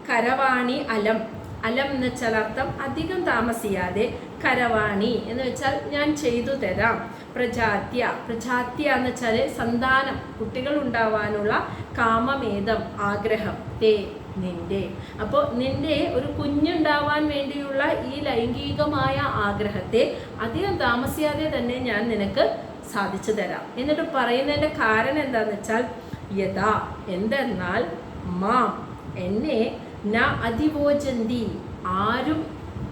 കരവാണി അലം എന്ന് വെച്ചാൽ അർത്ഥം അധികം താമസിയാതെ, കരവാണി എന്ന് വെച്ചാൽ ഞാൻ ചെയ്തു തരാം, പ്രജാത്യ എന്ന് വെച്ചാൽ സന്താനം, കുട്ടികൾ ഉണ്ടാവാനുള്ള കാമമേദം ആഗ്രഹം, തേ നിന്റെ. അപ്പോൾ നിന്റെ ഒരു കുഞ്ഞുണ്ടാവാൻ വേണ്ടിയുള്ള ഈ ലൈംഗികമായ ആഗ്രഹത്തെ അധികം താമസിയാതെ തന്നെ ഞാൻ നിനക്ക് സാധിച്ചു തരാം. എന്നിട്ട് പറയുന്നതിൻ്റെ കാരണം എന്താണെന്ന് വെച്ചാൽ യഥാ എന്തെന്നാൽ മാം എന്നെ ന അതിവോചന്തി ആരും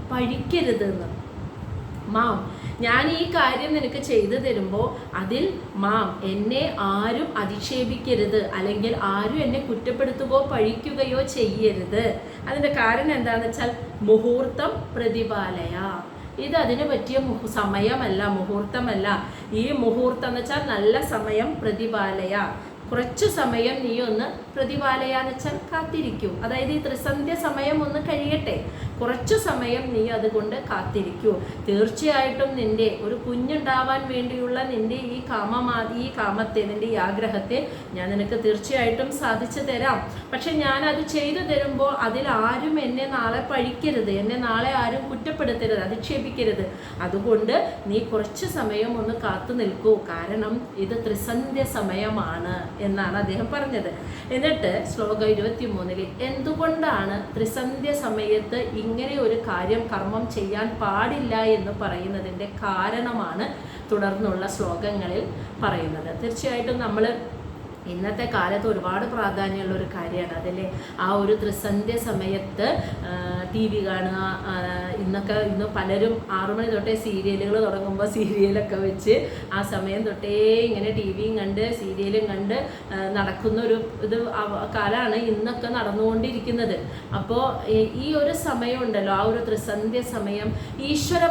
പഴിക്കരുതെന്ന്. മാം ഞാൻ ഈ കാര്യം നിനക്ക് ചെയ്തു തരുമ്പോൾ അതിൽ മാം എന്നെ ആരും അധിക്ഷേപിക്കരുത്, അല്ലെങ്കിൽ ആരും എന്നെ കുറ്റപ്പെടുത്തുകയോ പഴിക്കുകയോ ചെയ്യരുത്. അതിൻ്റെ കാരണം എന്താണെന്ന് വെച്ചാൽ മുഹൂർത്തം പ്രതിപാലയ, ഇത് അതിന് പറ്റിയ സമയമല്ല, മുഹൂർത്തമല്ല. ഈ മുഹൂർത്തം എന്ന് വെച്ചാൽ നല്ല സമയം, പ്രതിപാലയ കുറച്ചു സമയം നീ ഒന്ന് പ്രതിപാലയാന്ന് വെച്ചാൽ കാത്തിരിക്കൂ. അതായത് ഈ ത്രിസന്ധ്യ സമയം ഒന്ന് കഴിയട്ടെ, കുറച്ചു സമയം നീ അതുകൊണ്ട് കാത്തിരിക്കൂ. തീർച്ചയായിട്ടും നിന്റെ ഒരു കുഞ്ഞുണ്ടാവാൻ വേണ്ടിയുള്ള നിന്റെ ഈ കാമത്തെ, നിന്റെ ഈ ആഗ്രഹത്തെ ഞാൻ നിനക്ക് തീർച്ചയായിട്ടും സാധിച്ചു തരാം. പക്ഷെ ഞാൻ അത് ചെയ്തു തരുമ്പോൾ അതിൽ ആരും എന്നെ നാളെ പഴിക്കരുത്, എന്നെ നാളെ ആരും കുറ്റപ്പെടുത്തരുത്, അധിക്ഷേപിക്കരുത്. അതുകൊണ്ട് നീ കുറച്ച് സമയം ഒന്ന് കാത്തു നിൽക്കൂ, കാരണം ഇത് ത്രിസന്ധ്യ സമയമാണ് എന്നാണ് അദ്ദേഹം പറഞ്ഞത്. എന്നിട്ട് ശ്ലോകം 23 എന്തുകൊണ്ടാണ് ത്രിസന്ധ്യ സമയത്ത് ഇങ്ങനെ ഒരു കർമ്മം ചെയ്യാൻ പാടില്ല എന്ന് പറയുന്നതിൻ്റെ കാരണമാണ് തുടർന്നുള്ള ശ്ലോകങ്ങളിൽ പറയുന്നത്. തീർച്ചയായിട്ടും നമ്മൾ ഇന്നത്തെ കാലത്ത് ഒരുപാട് പ്രാധാന്യമുള്ള ഒരു കാര്യമാണ് അതല്ലേ. ആ ഒരു ത്രിസന്ധ്യ സമയത്ത് ടി വി കാണുക. ഇന്ന് പലരും 6 മണി തൊട്ടേ സീരിയലുകൾ തുടങ്ങുമ്പോൾ സീരിയലൊക്കെ വെച്ച് ആ സമയം തൊട്ടേ ഇങ്ങനെ ടി വിയും കണ്ട് സീരിയലും കണ്ട് നടക്കുന്ന ഒരു കാലമാണ് ഇന്നൊക്കെ നടന്നുകൊണ്ടിരിക്കുന്നത്. അപ്പോൾ ഈ ഒരു സമയം ഉണ്ടല്ലോ, ആ ഒരു ത്രിസന്ധ്യ സമയം ഈശ്വര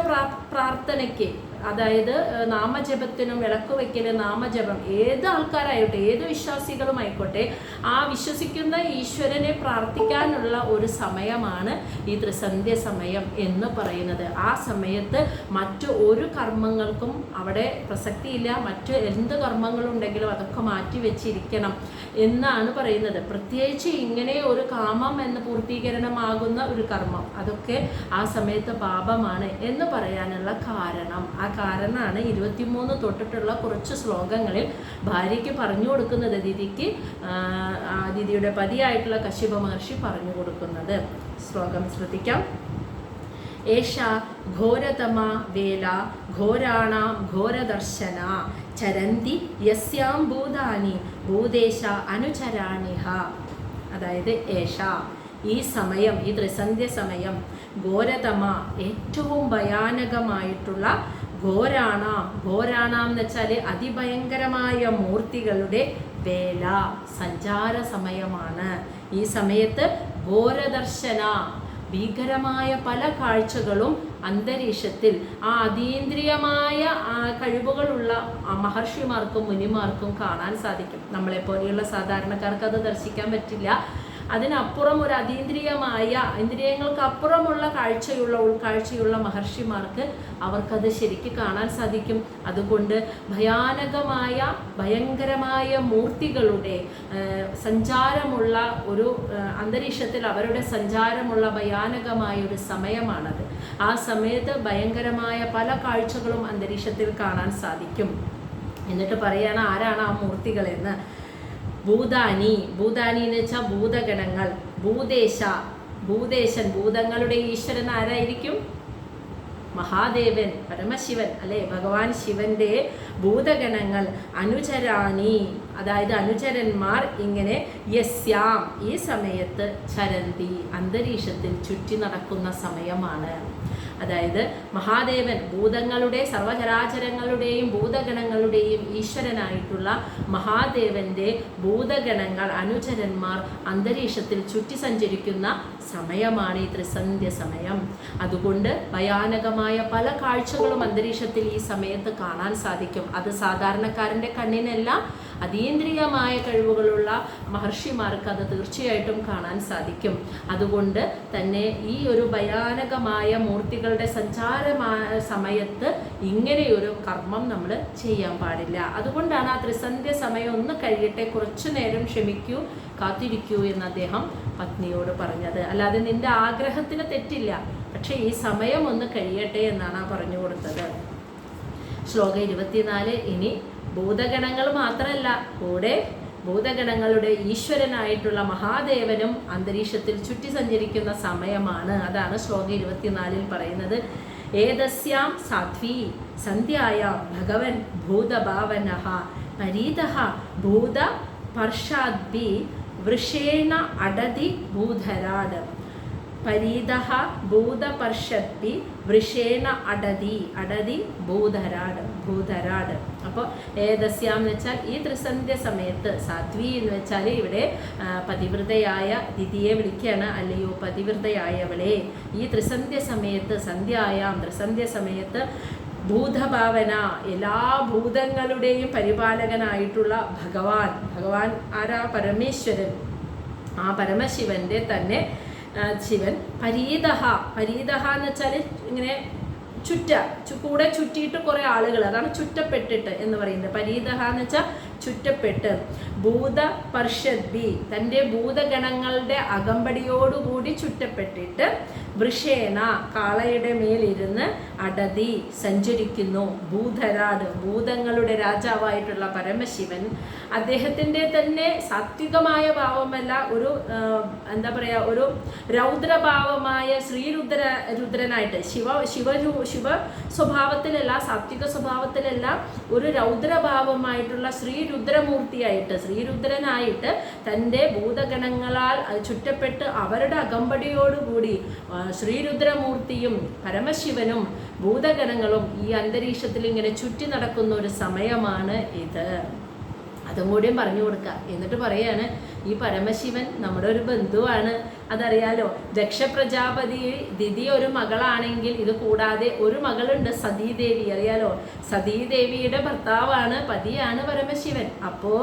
പ്രാർത്ഥനയ്ക്ക്, അതായത് നാമജപത്തിനും വിളക്ക് വയ്ക്കല്, നാമജപം ഏത് ആൾക്കാരായിട്ടെ ഏത് വിശ്വാസികളും ആയിക്കോട്ടെ, ആ വിശ്വസിക്കുന്ന ഈശ്വരനെ പ്രാർത്ഥിക്കാനുള്ള ഒരു സമയമാണ് ഈ ത്രിസന്ധ്യ സമയം എന്ന് പറയുന്നത്. ആ സമയത്ത് മറ്റു ഒരു കർമ്മങ്ങൾക്കും അവിടെ പ്രസക്തിയില്ല. മറ്റു എന്ത് കർമ്മങ്ങളുണ്ടെങ്കിലും അതൊക്കെ മാറ്റി വെച്ചിരിക്കണം എന്നാണ് പറയുന്നത്. പ്രത്യേകിച്ച് ഇങ്ങനെ ഒരു കാമം എന്ന പൂർത്തീകരണമാകുന്ന ഒരു കർമ്മം, അതൊക്കെ ആ സമയത്ത് പാപമാണ് എന്ന് പറയാനുള്ള കാരണം. ആ കാരണമാണ് 23 തൊട്ടിട്ടുള്ള കുറച്ച് ശ്ലോകങ്ങളിൽ ഭാര്യയ്ക്ക് പറഞ്ഞു കൊടുക്കുന്നത്, ദിതിയുടെ പതിയായിട്ടുള്ള കശ്യപ മഹർഷി പറഞ്ഞു കൊടുക്കുന്നത്. ശ്ലോകം ശ്രദ്ധിക്കാം. ഏഷ ഘോരതമ വേല ഘോരാണാം ഘോരദർശന ചരന്തി യസ്യാം ഭൂതാനി ഭൂദേശ അനുചരാണിഹ. അതായത് ഏഷ, ഈ സമയം, ഈ ത്രിസന്ധ്യ സമയം, ഘോരതമ, ഏറ്റവും ഭയാനകമായിട്ടുള്ള, ഘോരാണാം എന്ന് വെച്ചാൽ അതിഭയങ്കരമായ മൂർത്തികളുടെ വേല, സഞ്ചാര സമയമാണ്. ഈ സമയത്ത് ഘോരദർശന, ഭീകരമായ പല കാഴ്ചകളും അന്തരീക്ഷത്തിൽ ആ അതീന്ദ്രിയമായ കഴിവുകളുള്ള മഹർഷിമാർക്കും മുനിമാർക്കും കാണാൻ സാധിക്കും. നമ്മളെപ്പോലെയുള്ള സാധാരണക്കാർക്ക് അത് ദർശിക്കാൻ പറ്റില്ല. അതിനപ്പുറം ഒരു അതീന്ദ്രിയമായ, ഇന്ദ്രിയങ്ങൾക്ക് അപ്പുറമുള്ള ഉൾക്കാഴ്ചയുള്ള മഹർഷിമാർക്ക് അവർക്കത് ശരിക്കും കാണാൻ സാധിക്കും. അതുകൊണ്ട് ഭയങ്കരമായ മൂർത്തികളുടെ സഞ്ചാരമുള്ള ഒരു അന്തരീക്ഷത്തിൽ, അവരുടെ സഞ്ചാരമുള്ള ഭയാനകമായ ഒരു സമയമാണത്. ആ സമയത്ത് ഭയങ്കരമായ പല കാഴ്ചകളും അന്തരീക്ഷത്തിൽ കാണാൻ സാധിക്കും. എന്നിട്ട് പറയാണ് ആരാണ് ആ മൂർത്തികളെന്ന്. ഭൂതാനി എന്ന് വെച്ചാൽ ഭൂതഗണങ്ങൾ. ഭൂദേശൻ, ഭൂതങ്ങളുടെ ഈശ്വരൻ ആരായിരിക്കും? മഹാദേവൻ, പരമശിവൻ അല്ലെ, ഭഗവാൻ ശിവന്റെ ഭൂതഗണങ്ങൾ. അനുചരാണി, അതായത് അനുചരന്മാർ ഇങ്ങനെ യസ്യാം, ഈ സമയത്ത് ചരന്തി, അന്തരീക്ഷത്തിൽ ചുറ്റി നടക്കുന്ന സമയമാണ്. അതായത് മഹാദേവൻ, ഭൂതങ്ങളുടെ സർവചരാചരങ്ങളുടെയും ഭൂതഗണങ്ങളുടെയും ഈശ്വരനായിട്ടുള്ള മഹാദേവന്റെ ഭൂതഗണങ്ങൾ, അനുചരന്മാർ അന്തരീക്ഷത്തിൽ ചുറ്റി സഞ്ചരിക്കുന്ന സമയമാണ് ഈ ത്രിസന്ധ്യ സമയം. അതുകൊണ്ട് ഭയാനകമായ പല കാഴ്ചകളും അന്തരീക്ഷത്തിൽ ഈ സമയത്ത് കാണാൻ സാധിക്കും. അത് സാധാരണക്കാരൻ്റെ കണ്ണിനല്ല, അതീന്ദ്രിയമായ കഴിവുകളുള്ള മഹർഷിമാർക്ക് അത് തീർച്ചയായിട്ടും കാണാൻ സാധിക്കും. അതുകൊണ്ട് തന്നെ ഈ ഒരു ഭയാനകമായ മൂർത്തികളുടെ സഞ്ചാരമായ സമയത്ത് ഇങ്ങനെയൊരു കർമ്മം നമ്മൾ ചെയ്യാൻ പാടില്ല. അതുകൊണ്ടാണ് ആ ത്രിസന്ധ്യ സമയം ഒന്ന് കഴിയട്ടെ, കുറച്ചു നേരം ക്ഷമിക്കൂ, കാത്തിരിക്കൂ എന്ന് അദ്ദേഹം പത്നിയോട് പറഞ്ഞത്. അല്ലാതെ നിന്റെ ആഗ്രഹത്തിന് തെറ്റില്ല, പക്ഷെ ഈ സമയം ഒന്ന് കഴിയട്ടെ എന്നാണ് പറഞ്ഞു കൊടുത്തത്. ശ്ലോകം 24. ഇനി ഭൂതഗണങ്ങൾ മാത്രമല്ല, കൂടെ ഭൂതഗണങ്ങളുടെ ഈശ്വരനായിട്ടുള്ള മഹാദേവനും അന്തരീക്ഷത്തിൽ ചുറ്റി സഞ്ചരിക്കുന്ന സമയമാണ്. അതാണ് ശ്ലോകം 24 പറയുന്നത്. ഏതസ്യാം സാധ്വി സന്ധ്യായാം ഭഗവൻ ഭൂതഭാവനഃ പരീതഃ ഭൂത പർഷാദ്ഭി വൃഷേണ അടതി ഭൂധരാട്. പരീതഃ ഭൂതപർഷദ്ഭി വൃഷേണ അടതി ഭൂധരാട്. അപ്പോൾ ഏതസ്യാം എന്ന് വെച്ചാൽ ഈ ത്രിസന്ധ്യ സമയത്ത്, സാധ്വി എന്ന് വെച്ചാൽ ഇവിടെ പതിവ്രതയായ ദിതിയെ വിളിക്കുകയാണ്. അല്ലയോ പതിവ്രതയായവളെ, ഈ ത്രിസന്ധ്യ സമയത്ത്, ത്രിസന്ധ്യ സമയത്ത് ഭൂതഭാവന, എല്ലാ ഭൂതങ്ങളുടെയും പരിപാലകനായിട്ടുള്ള ഭഗവാൻ ആരാ? പരമേശ്വരൻ. ആ പരമശിവന്റെ തന്നെ ശിവൻ പരീതഃ എന്ന് വെച്ചാൽ ഇങ്ങനെ കൂടെ ചുറ്റിയിട്ട് കുറേ ആളുകൾ, അതാണ് ചുറ്റപ്പെട്ടിട്ട് എന്ന് പറയുന്നത്. പരീതഃ എന്ന് വെച്ചാൽ ചുറ്റപ്പെട്ട്. ഭൂതപർഷദ്ഭി, തൻ്റെ ഭൂതഗണങ്ങളുടെ അകമ്പടിയോടുകൂടി ചുറ്റപ്പെട്ടിട്ട്. വൃഷേണ കാളയുടെ മേലിരുന്ന് അടതി സഞ്ചരിക്കുന്നു. ഭൂധരാട് ഭൂതങ്ങളുടെ രാജാവായിട്ടുള്ള പരമശിവൻ അദ്ദേഹത്തിൻ്റെ തന്നെ സാത്വികമായ ഭാവമല്ല, ഒരു എന്താ പറയുക, ഒരു രൗദ്രഭാവമായ രുദ്രനായിട്ട് ശിവ സ്വഭാവത്തിലല്ല, സാത്വിക സ്വഭാവത്തിലല്ല, ഒരു രൗദ്രഭാവമായിട്ടുള്ള ശ്രീരുദ്രനായിട്ട് തൻ്റെ ഭൂതഗണങ്ങളാൽ ചുറ്റപ്പെട്ട് അവരുടെ അകമ്പടിയോടുകൂടി ശ്രീരുദ്രമൂർത്തിയും പരമശിവനും ഭൂതഗണങ്ങളും ഈ അന്തരീക്ഷത്തിൽ ഇങ്ങനെ ചുറ്റി നടക്കുന്ന ഒരു സമയമാണ് ഇത്. അതും കൂടിയും പറഞ്ഞു കൊടുക്കുക. എന്നിട്ട് പറയാണ്, ഈ പരമശിവൻ നമ്മുടെ ഒരു ബന്ധുവാണ്, അതറിയാലോ. ദക്ഷ പ്രജാപതി ദിതി ഒരു മകളാണെങ്കിൽ ഇത് കൂടാതെ ഒരു മകളുണ്ട്, സതീദേവി, അറിയാലോ. സതീദേവിയുടെ ഭർത്താവാണ്, പതിയാണ് പരമശിവൻ. അപ്പോൾ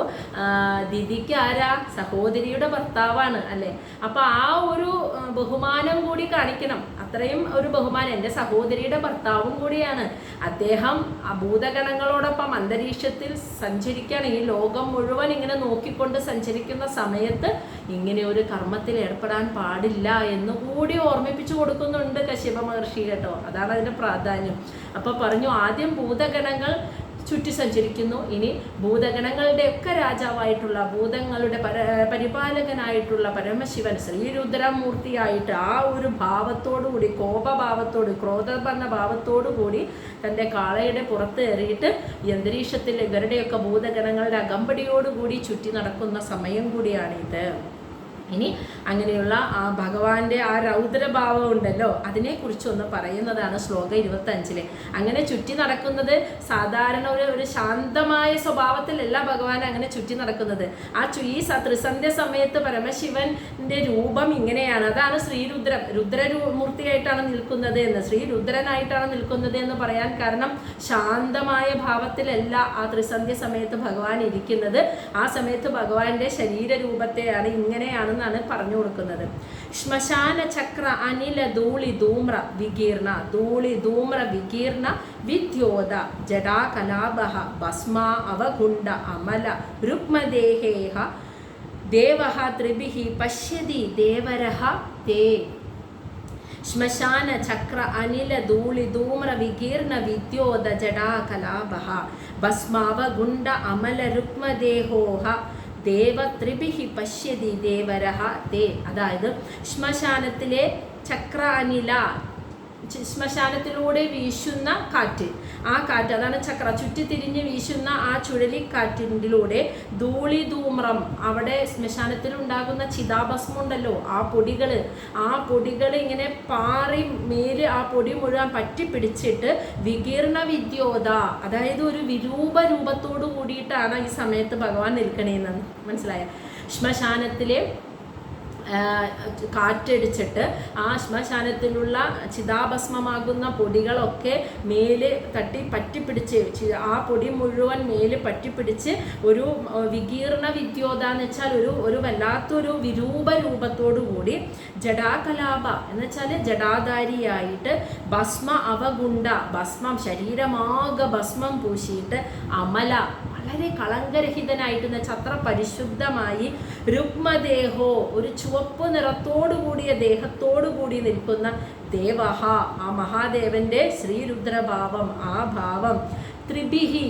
ദിതിക്ക് ആരാ? സഹോദരിയുടെ ഭർത്താവാണ് അല്ലേ. അപ്പോൾ ആ ഒരു ബഹുമാനം കൂടി കാണിക്കണം. അത്രയും ഒരു ബഹുമാനം. എൻ്റെ സഹോദരിയുടെ ഭർത്താവും കൂടിയാണ് അദ്ദേഹം. ഭൂതഗണങ്ങളോടൊപ്പം അന്തരീക്ഷത്തിൽ സഞ്ചരിക്കുകയാണ്. ഈ ലോകം മുഴുവൻ ഇങ്ങനെ നോക്കിക്കൊണ്ട് സഞ്ചരിക്കുന്ന സമയത്ത് ഇങ്ങനെ ഒരു കർമ്മത്തിൽ ഏർപ്പെടാൻ പാടില്ല എന്ന് കൂടി ഓർമ്മിപ്പിച്ചു കൊടുക്കുന്നുണ്ട് കശ്യപ മഹർഷി കേട്ടോ. അതാണ് അതിൻ്റെ പ്രാധാന്യം. അപ്പോൾ പറഞ്ഞു, ആദ്യം ഭൂതഗണങ്ങൾ ചുറ്റി സഞ്ചരിക്കുന്നു. ഇനി ഭൂതഗണങ്ങളുടെ ഒക്കെ രാജാവായിട്ടുള്ള, ഭൂതങ്ങളുടെ പരിപാലകനായിട്ടുള്ള പരമശിവൻ ശ്രീരുദ്രമൂർത്തിയായിട്ട് ആ ഒരു ഭാവത്തോടുകൂടി, കോപഭാവത്തോട്, ക്രോധപർണ ഭാവത്തോടു കൂടി തൻ്റെ കാളയുടെ പുറത്ത് ഏറിയിട്ട് ഈ അന്തരീക്ഷത്തിൽ ഇവരുടെയൊക്കെ ഭൂതഗണങ്ങളുടെ അകമ്പടിയോടുകൂടി ചുറ്റി നടക്കുന്ന സമയം കൂടിയാണിത്. ഇനി അങ്ങനെയുള്ള ആ ഭഗവാന്റെ ആ രൗദ്രഭാവം ഉണ്ടല്ലോ, അതിനെക്കുറിച്ചൊന്ന് പറയുന്നതാണ് ശ്ലോകം 25. അങ്ങനെ ചുറ്റി നടക്കുന്നത് സാധാരണ ഒരു ശാന്തമായ സ്വഭാവത്തിലല്ല ഭഗവാൻ അങ്ങനെ ചുറ്റി നടക്കുന്നത്. ഈ ത്രിസന്ധ്യ സമയത്ത് പരമശിവന്റെ രൂപം ഇങ്ങനെയാണ്. അതാണ് രുദ്രമൂർത്തിയായിട്ടാണ് നിൽക്കുന്നത് എന്ന്, ശ്രീരുദ്രനായിട്ടാണ് നിൽക്കുന്നത് എന്ന് പറയാൻ കാരണം ശാന്തമായ ഭാവത്തിലല്ല ആ ത്രിസന്ധ്യ സമയത്ത് ഭഗവാൻ ഇരിക്കുന്നത്. ആ സമയത്ത് ഭഗവാന്റെ ശരീരരൂപത്തെയാണ് ഇങ്ങനെയാണ് ാണ് പറഞ്ഞു കൊടുക്കുന്നത്. ശ്മശാന ചക്ര അനില ധൂളി ധൂമ്ര വികീർണ വിദ്യോത ജടാകലാപഹ ഭസ്മാ അവഗുണ്ട അമല രുക്മദേഹേഹ ദേവഃ ത്രിഭിഃ പശ്യതി ദേവരഃ തേ. ശ്മശാന ചക്ര അനില ധൂളി ധൂമ്ര വികീർണ വിദ്യോത ജടാകലാപഹ ഭസ്മാവഗുണ്ട അമല രുക്മദേഹോഹ ദേവത്രിഭിഹി പശ്യതി ദേവരഹ തേ. അതായത് ശ്മശാനത്തിലെ ചക്ര അനില, ശ്മശാനത്തിലൂടെ വീശുന്ന കാറ്റ്, ആ കാറ്റ് അതാണ് ചക്ര, ചുറ്റിത്തിരിഞ്ഞ് വീശുന്ന ആ ചുഴലിക്കാറ്റിലൂടെ ധൂളിധൂമ്രം, അവിടെ ശ്മശാനത്തിൽ ഉണ്ടാകുന്ന ചിതാഭസ്മം ഉണ്ടല്ലോ, ആ പൊടികൾ ഇങ്ങനെ പാറി മേല് ആ പൊടി മുഴുവൻ പറ്റിപ്പിടിച്ചിട്ട് വികീർണ വിദ്യോത, അതായത് ഒരു രൂപത്തോടു കൂടിയിട്ടാണ് ഈ സമയത്ത് ഭഗവാൻ നിൽക്കണേന്ന് മനസ്സിലായ. ശ്മശാനത്തിലെ കാറ്റടിച്ചിട്ട് ആ ശ്മശാനത്തിലുള്ള ചിതാഭസ്മമാകുന്ന പൊടികളൊക്കെ മേല് തട്ടി പറ്റിപ്പിടിച്ച്, ആ പൊടി മുഴുവൻ മേല് പറ്റിപ്പിടിച്ച് ഒരു വികീർണ വിദ്യോത എന്ന് വെച്ചാൽ ഒരു വല്ലാത്തൊരു രൂപത്തോടു കൂടി ജടാകലാപ എന്ന് വെച്ചാൽ ജടാധാരിയായിട്ട് ഭസ്മ അവഗുണ്ട, ഭസ്മം ശരീരമാകെ ഭസ്മം പൂശിയിട്ട് അമല വളരെ കളങ്കരഹിതനായിട്ട് എന്ന് വെച്ചാൽ അത്ര പരിശുദ്ധമായി രുക്മദേഹോ ഒരു ചുവപ്പ് നിറത്തോടുകൂടിയ ദേഹത്തോടുകൂടി നിൽക്കുന്ന ദേവഹ ആ മഹാദേവന്റെ ശ്രീരുദ്രഭാവം, ആ ഭാവം ത്രിഭിഹി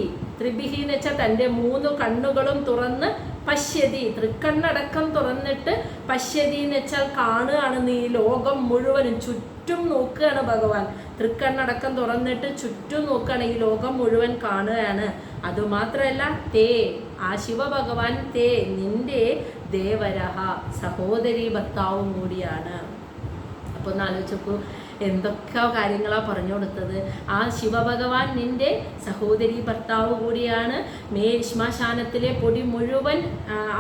എന്ന് വെച്ചാൽ തൻ്റെ 3 കണ്ണുകളും തുറന്ന് പശ്യതി, തൃക്കണ്ണടക്കം തുറന്നിട്ട് പശ്യതി എന്ന് വെച്ചാൽ കാണുകയാണ്. ഈ ലോകം മുഴുവനും ചുറ്റും നോക്കുകയാണ് ഭഗവാൻ. തൃക്കണ്ണടക്കം തുറന്നിട്ട് ചുറ്റും നോക്കുകയാണ്, ഈ ലോകം മുഴുവൻ കാണുകയാണ്. അതുമാത്രമല്ല തേ, ആ ശിവഭഗവാൻ തേ നിന്റെ ദേവരഹ സഹോദരി ഭർത്താവും കൂടിയാണ്. അപ്പോൾ ഒന്ന് ആലോചിച്ചപ്പോ എന്തൊക്കെ കാര്യങ്ങളാണ് പറഞ്ഞു കൊടുത്തത്. ആ ശിവഭഗവാൻ നിന്റെ സഹോദരി ഭർത്താവ് കൂടിയാണ്. ശ്മശാനത്തിലെ പൊടി മുഴുവൻ,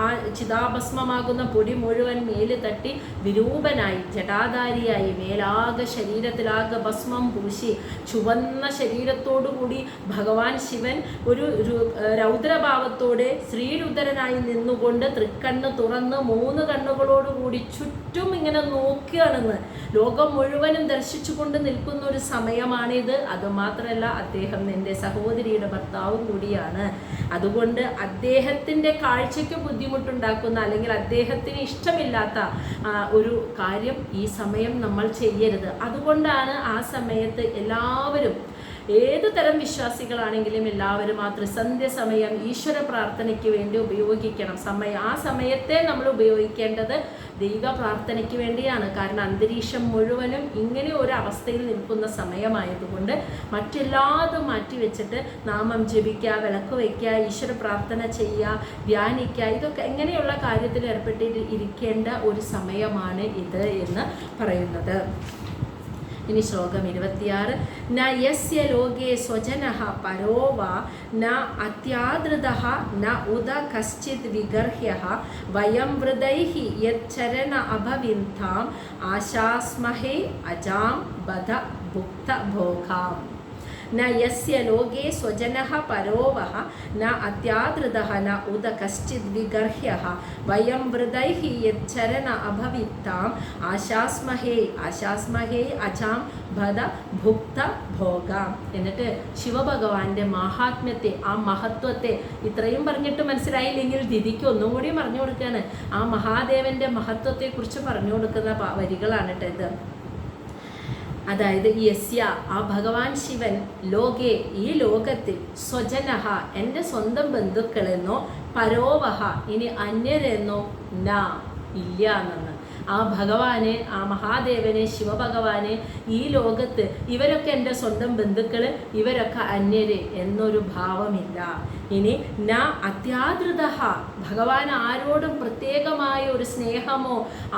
ആ ചിതാഭസ്മമാകുന്ന പൊടി മുഴുവൻ മേല് തട്ടി വിരൂപനായി ജടാധാരിയായി മേലാകെ ശരീരത്തിലാകെ ഭസ്മം പൂശി ചുവന്ന ശരീരത്തോടുകൂടി ഭഗവാൻ ശിവൻ ഒരു രൗദ്രഭാവത്തോടെ ശ്രീരുദ്രനായി നിന്നുകൊണ്ട് തൃക്കണ്ണ് തുറന്ന് 3 കണ്ണുകളോടുകൂടി ചുറ്റും ഇങ്ങനെ നോക്കുകയാണെന്ന്, ലോകം മുഴുവനും ദർശനം ദർശിച്ചുകൊണ്ട് നിൽക്കുന്ന ഒരു സമയമാണിത്. അതുമാത്രമല്ല, അദ്ദേഹം എൻ്റെ സഹോദരിയുടെ ഭർത്താവും കൂടിയാണ്. അതുകൊണ്ട് അദ്ദേഹത്തിൻ്റെ കാഴ്ചയ്ക്ക് ബുദ്ധിമുട്ടുണ്ടാക്കുന്ന അല്ലെങ്കിൽ അദ്ദേഹത്തിന് ഇഷ്ടമില്ലാത്ത ഒരു കാര്യം ഈ സമയം നമ്മൾ ചെയ്യരുത്. അതുകൊണ്ടാണ് ആ സമയത്ത് എല്ലാവരും, ഏതു തരം വിശ്വാസികളാണെങ്കിലും എല്ലാവരും ആ ത്രിസന്ധ്യ സമയം ഈശ്വര പ്രാർത്ഥനയ്ക്ക് വേണ്ടി ഉപയോഗിക്കണം. ആ സമയത്തെ നമ്മൾ ഉപയോഗിക്കേണ്ടത് ദൈവ പ്രാർത്ഥനയ്ക്ക് വേണ്ടിയാണ്. കാരണം അന്തരീക്ഷം മുഴുവനും ഇങ്ങനെ ഒരു അവസ്ഥയിൽ നിൽക്കുന്ന സമയമായതുകൊണ്ട് മറ്റെല്ലാതും മാറ്റിവെച്ചിട്ട് നാമം ജപിക്കുക, വിളക്ക് വയ്ക്കുക, ഈശ്വര പ്രാർത്ഥന ചെയ്യുക, ധ്യാനിക്കുക, ഇതൊക്കെ എങ്ങനെയുള്ള കാര്യത്തിൽ ഏർപ്പെട്ടിരിക്കേണ്ട ഒരു സമയമാണ് ഇത് എന്ന് പറയുന്നത്. ഇനി ശ്ലോകം 26. ന യസ്യ ലോകേ സ്വജനഃ പരോവ ന അത്യാദൃതഃ ന ഉദ കശ്ചിത് വിഗർഹ്യഃ വയം വൃദൈഃ യച്ചരണ അഭവിന്താം ആശാസ്മഹേ അജാം ബധ ഭുക്ത ഭോഗാം. ന യസ്യ ലോകേ സ്വജനഃ പരോവഃ ന അത്യാദൃതഃ ന ഉദ കശ്ചിത് വിഗർഹ്യഃ വയം വൃദൈഃ യച്ചരണ അഭവിത്താം ആശാസ്മഹേ അജാം ഭദ ഭുക്ത ഭോഗാം. എന്നിട്ട് ശിവഭഗവാന്റെ മഹാത്മ്യത്തെ, ആ മഹത്വത്തെ ഇത്രയും പറഞ്ഞിട്ട് മനസ്സിലായില്ലെങ്കിൽ ദിദിക്ക് ഒന്നും കൂടി പറഞ്ഞു കൊടുക്കുകയാണ്. ആ മഹാദേവന്റെ മഹത്വത്തെക്കുറിച്ച് പറഞ്ഞു കൊടുക്കുന്ന വരികളാണ് കേട്ടോ ഇത്. അതായത് യസ്യ, ആ ഭഗവാൻ ശിവൻ, ലോകേ, ഈ ലോകത്തിൽ, സ്വജനഹ, എൻ്റെ സ്വന്തം ബന്ധുക്കളെന്നോ, പരോവഹ, ഇനി അന്യരെന്നോ ന, ഇല്ല എന്നെന്ന്. ആ ഭഗവാനെ, ആ മഹാദേവനെ, ശിവഭഗവാനെ ഈ ലോകത്ത് ഇവരൊക്കെ എൻ്റെ സ്വന്തം ബന്ധുക്കൾ, ഇവരൊക്കെ അന്യര് എന്നൊരു ഭാവമില്ല. ഇനി ന അത്യാദൃത, ഭഗവാൻ ആരോടും പ്രത്യേകമായ ഒരു സ്നേഹമോ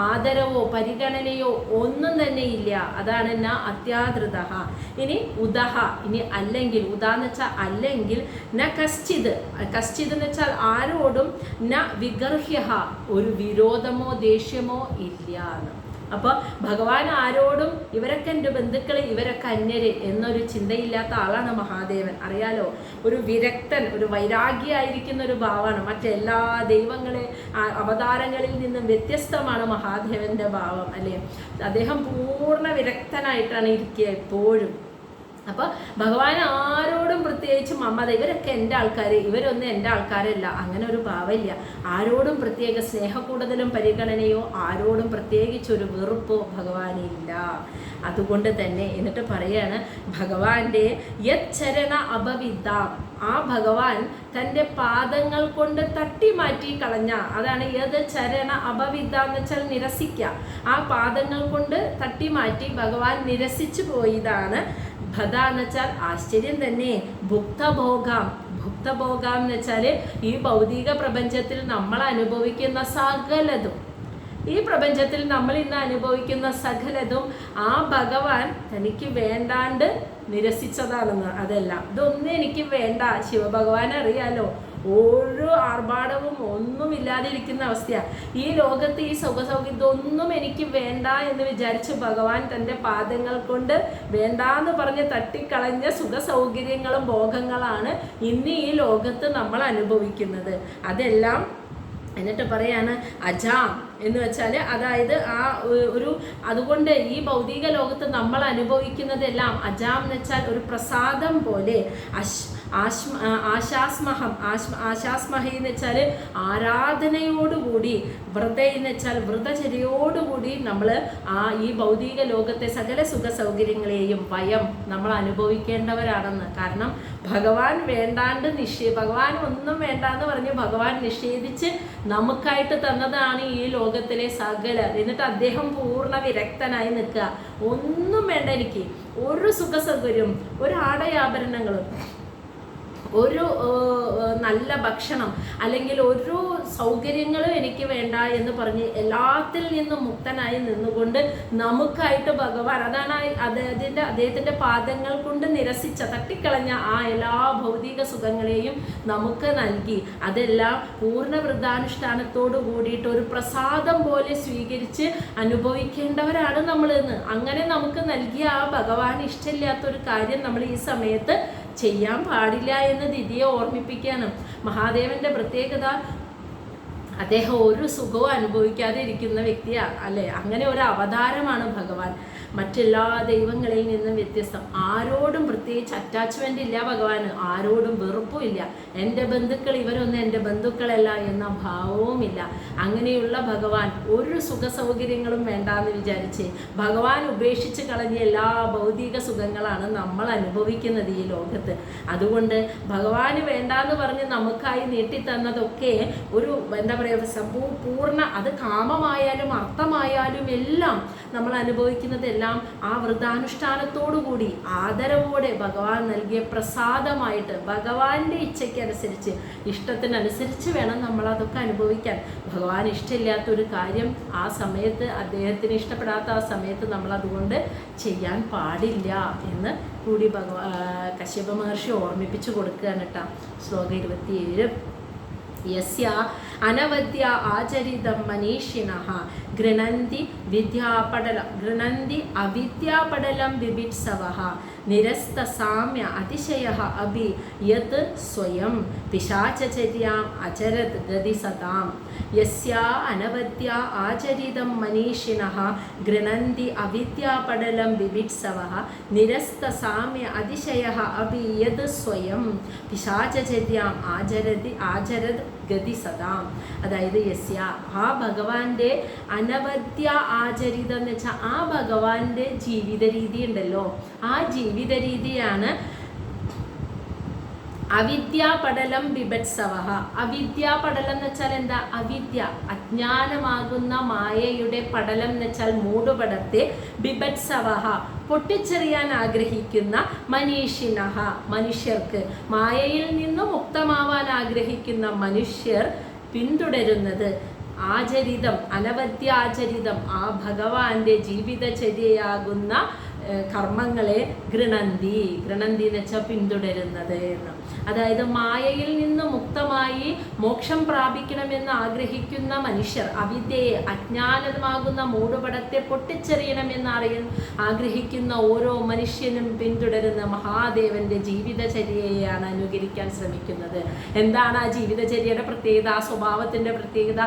ആദരവോ പരിഗണനയോ ഒന്നും തന്നെ ഇല്ല. അതാണ് ന അത്യാദൃത. ഇനി ഉദഹ, ഇനി അല്ലെങ്കിൽ, ഉദാന്ന് വെച്ചാൽ അല്ലെങ്കിൽ, ന കശ്ചിത്, കശ്ചിത് എന്ന് വെച്ചാൽ ആരോടും, ന വിഗർഹ്യ, ഒരു വിരോധമോ ദേഷ്യമോ ഇല്ല എന്ന്. അപ്പോൾ ഭഗവാൻ ആരോടും ഇവരൊക്കെ എൻ്റെ ബന്ധുക്കൾ, ഇവരൊക്കെ അന്യര് എന്നൊരു ചിന്തയില്ലാത്ത ആളാണ് മഹാദേവൻ. അറിയാലോ, ഒരു വിരക്തൻ, ഒരു വൈരാഗ്യമായിരിക്കുന്ന ഒരു ഭാവമാണ്. മറ്റെല്ലാ ദൈവങ്ങളെ അവതാരങ്ങളിൽ നിന്നും വ്യത്യസ്തമാണ് മഹാദേവൻ്റെ ഭാവം, അല്ലേ? അദ്ദേഹം പൂർണ്ണ വിരക്തനായിട്ടാണ് ഇരിക്കുക എപ്പോഴും. അപ്പോൾ ഭഗവാൻ ആരോടും പ്രത്യേകിച്ച് മമത, ഇവരൊക്കെ എൻ്റെ ആൾക്കാർ, ഇവരൊന്നും എൻ്റെ ആൾക്കാരല്ല, അങ്ങനെ ഒരു ഭാവമില്ല. ആരോടും പ്രത്യേക സ്നേഹക്കൂടുതലും പരിഗണനയോ ആരോടും പ്രത്യേകിച്ചൊരു വെറുപ്പോ ഭഗവാനില്ല. അതുകൊണ്ട് തന്നെ എന്നിട്ട് പറയാണ്, ഭഗവാന്റെ യച്ചരണ അപവിദ്ധാം, ആ ഭഗവാൻ തൻ്റെ പാദങ്ങൾ കൊണ്ട് തട്ടി മാറ്റി കളഞ്ഞ, അതാണ് യത് ചരണ അപവിദ്ദ എന്ന് വെച്ചാൽ നിരസിക്കുക. ആ പാദങ്ങൾ കൊണ്ട് തട്ടി മാറ്റി ഭഗവാൻ നിരസിച്ചു പോയതാണ്. ഭദ എന്ന് വെച്ചാൽ ആശ്ചര്യം തന്നെ. ഭുക്തഭോഗാം, ഭുക്തഭോഗാം എന്ന് വെച്ചാൽ ഈ ഭൗതിക പ്രപഞ്ചത്തിൽ നമ്മൾ അനുഭവിക്കുന്ന സകലതും, ഈ പ്രപഞ്ചത്തിൽ നമ്മൾ ഇന്ന് അനുഭവിക്കുന്ന സകലതും ആ ഭഗവാൻ തനിക്ക് വേണ്ടാണ്ട് നിരസിച്ചതാണെന്ന്. അതല്ല, ഇതൊന്നും എനിക്ക് വേണ്ട. ശിവഭഗവാൻ അറിയാലോ, ഓരോ ആർഭാടവും ഒന്നുമില്ലാതിരിക്കുന്ന അവസ്ഥയാണ്. ഈ ലോകത്ത് ഈ സുഖസൗകര്യം ഇതൊന്നും എനിക്ക് വേണ്ട എന്ന് വിചാരിച്ച് ഭഗവാൻ തൻ്റെ പാദങ്ങൾ കൊണ്ട് വേണ്ടാന്ന് പറഞ്ഞ് തട്ടിക്കളഞ്ഞ സുഖസൗകര്യങ്ങളും ഭോഗങ്ങളാണ് ഇന്ന് ഈ ലോകത്ത് നമ്മൾ അനുഭവിക്കുന്നത്. അതെല്ലാം എന്നിട്ട് പറയാണ് അജാം എന്ന് വെച്ചാൽ, അതായത് ആ ഒരു, അതുകൊണ്ട് ഈ ഭൗതിക ലോകത്ത് നമ്മൾ അനുഭവിക്കുന്നതെല്ലാം അജാം എന്ന് വെച്ചാൽ ഒരു പ്രസാദം പോലെ. ആശാസ്മഹം, ആശാസ്മഹി എന്ന് വെച്ചാൽ ആരാധനയോടുകൂടി, വ്രത എന്ന് വെച്ചാൽ വ്രതചര്യയോടുകൂടി നമ്മൾ ഈ ഭൗതിക ലോകത്തെ സകല സുഖ സൗകര്യങ്ങളെയും വയം നമ്മൾ അനുഭവിക്കേണ്ടവരാണെന്ന്. കാരണം ഭഗവാൻ വേണ്ടാണ്ട് ഭഗവാൻ ഒന്നും വേണ്ടാന്ന് പറഞ്ഞ് ഭഗവാൻ നിഷേധിച്ച് നമുക്കായിട്ട് തന്നതാണ് ഈ ലോകത്തിലെ സകല. എന്നിട്ട് അദ്ദേഹം പൂർണ്ണ വിരക്തനായി നിൽക്കുക. ഒന്നും വേണ്ട എനിക്ക്, ഒരു സുഖ സൗകര്യം, ഒരു ആടയാഭരണങ്ങളും, ഒരു നല്ല ഭക്ഷണം, അല്ലെങ്കിൽ ഒരു സൗകര്യങ്ങളും എനിക്ക് വേണ്ട എന്ന് പറഞ്ഞ് എല്ലാത്തിൽ നിന്നും മുക്തനായി നിന്നുകൊണ്ട് നമുക്കായിട്ട് ഭഗവാൻ, അതാണ് അദ്ദേഹത്തിൻ്റെ പാദങ്ങൾ കൊണ്ട് നിരസിച്ച, തട്ടിക്കളഞ്ഞ ആ എല്ലാ ഭൗതിക സുഖങ്ങളെയും നമുക്ക് നൽകി. അതെല്ലാം പൂർണ്ണ വൃദ്ധാനുഷ്ഠാനത്തോട് കൂടിയിട്ട് ഒരു പ്രസാദം പോലെ സ്വീകരിച്ച് അനുഭവിക്കേണ്ടവരാണ് നമ്മളിന്ന്. അങ്ങനെ നമുക്ക് നൽകിയ ആ ഭഗവാൻ ഇഷ്ടമില്ലാത്തൊരു കാര്യം നമ്മൾ ഈ സമയത്ത് ചെയ്യാൻ പാടില്ല എന്ന് ദിദിയെ ഓർമ്മിപ്പിക്കുകയാണ്. മഹാദേവന്റെ പ്രത്യേകത, അദ്ദേഹം ഒരു സുഖവും അനുഭവിക്കാതെ ഇരിക്കുന്ന വ്യക്തിയാണ്, അല്ലേ? അങ്ങനെ ഒരു അവതാരമാണ് ഭഗവാൻ. മറ്റെല്ലാ ദൈവങ്ങളിൽ നിന്നും വ്യത്യസ്തം. ആരോടും പ്രത്യേകിച്ച് അറ്റാച്ച്മെൻ്റ് ഇല്ല ഭഗവാന്, ആരോടും വെറുപ്പും ഇല്ല. എൻ്റെ ബന്ധുക്കൾ ഇവരൊന്നും എൻ്റെ ബന്ധുക്കളല്ല എന്ന ഭാവവുമില്ല. അങ്ങനെയുള്ള ഭഗവാൻ ഒരു സുഖ സൗകര്യങ്ങളും വേണ്ടാന്ന് വിചാരിച്ച് ഭഗവാൻ ഉപേക്ഷിച്ച് കളഞ്ഞ എല്ലാ ഭൗതിക സുഖങ്ങളാണ് നമ്മൾ അനുഭവിക്കുന്നത് ഈ ലോകത്ത്. അതുകൊണ്ട് ഭഗവാന് വേണ്ടാന്ന് പറഞ്ഞ് നമുക്കായി നീട്ടിത്തന്നതൊക്കെ ഒരു എന്താ പറയുക പൂർണ്ണ, അത് കാമമായാലും അർത്ഥമായാലും എല്ലാം നമ്മൾ അനുഭവിക്കുന്നതെല്ലാം ആ വ്രതാനുഷ്ഠാനത്തോടുകൂടി ആദരവോടെ ഭഗവാൻ നൽകിയ പ്രസാദമായിട്ട് ഭഗവാന്റെ ഇച്ഛയ്ക്കനുസരിച്ച് ഇഷ്ടത്തിനനുസരിച്ച് വേണം നമ്മളതൊക്കെ അനുഭവിക്കാൻ. ഭഗവാൻ ഇഷ്ടമില്ലാത്തൊരു കാര്യം ആ സമയത്ത്, അദ്ദേഹത്തിന് ഇഷ്ടപ്പെടാത്ത ആ സമയത്ത് നമ്മൾ അതുകൊണ്ട് ചെയ്യാൻ പാടില്ല എന്ന് കൂടി കശ്യപ മഹർഷി ഓർമ്മിപ്പിച്ചു കൊടുക്കുകയാണ് കേട്ടോ. ശ്ലോകം 27. യസ്യ അനവദ്യ ആചരിതം മനീഷിണഃ ഗൃണന്തി അവിദ്യാപടലം ബിഭിത്സവഃ നിരസ്തസാമ്യ അതിശയഃ അഭി യത് സ്വയം പിശാചചര്യാം അചരത് ഗതി സദാം. യസ്യ അനവദ്യ ആചരിതം മനീഷിണഃ ഗൃണന്തി അവിദ്യാപടലം ബിഭിത്സവഃ നിരസ്തസാമ്യ അതിശയഃ അഭി യത് സ്വയം പിശാചചര്യാം ആചരത് ഗതി സദാം. അതായത് യസ്യ, ആ ഭഗവാന്റെ അനവദ്യ ആചരിതം എന്ന് വെച്ചാൽ ആ ഭഗവാന്റെ ജീവിത രീതി ഉണ്ടല്ലോ, ആ ജീവിത രീതിയാണ് അവിദ്യാപടലം ബിഭത്സവഃ. അവിദ്യാപടലം എന്ന് വെച്ചാൽ എന്താ? അവിദ്യ, അജ്ഞാനമാകുന്ന മായയുടെ പടലം എന്ന് വെച്ചാൽ മൂടുപടത്തെ, ബിഭത്സവഃ പൊട്ടിച്ചെറിയാൻ ആഗ്രഹിക്കുന്ന മനീഷിണഃ മനുഷ്യർക്ക്, മായയിൽ നിന്നും മുക്തമാവാൻ ആഗ്രഹിക്കുന്ന മനുഷ്യർ പിന്തുടരുന്നത് ആചരിതം, അനവദ്യാചരിതം, ആ ഭഗവാന്റെ ജീവിതചര്യയാകുന്ന കർമ്മങ്ങളെ ഗൃണന്തി എന്ന് വെച്ചാൽ പിന്തുടരുന്നത് എന്ന്. അതായത് മായയിൽ നിന്ന് മുക്തമായി മോക്ഷം പ്രാപിക്കണമെന്ന് ആഗ്രഹിക്കുന്ന മനുഷ്യർ, അവിദ്യയെ, അജ്ഞാനമാകുന്ന മൂടുപടത്തെ പൊട്ടിച്ചെറിയണമെന്ന് ആഗ്രഹിക്കുന്ന ഓരോ മനുഷ്യനും പിന്തുടരുന്ന മഹാദേവന്റെ ജീവിതചര്യയാണ് അനുകരിക്കാൻ ശ്രമിക്കുന്നത്. എന്താണ് ആ ജീവിതചര്യയുടെ പ്രത്യേകത, ആ സ്വഭാവത്തിന്റെ പ്രത്യേകത?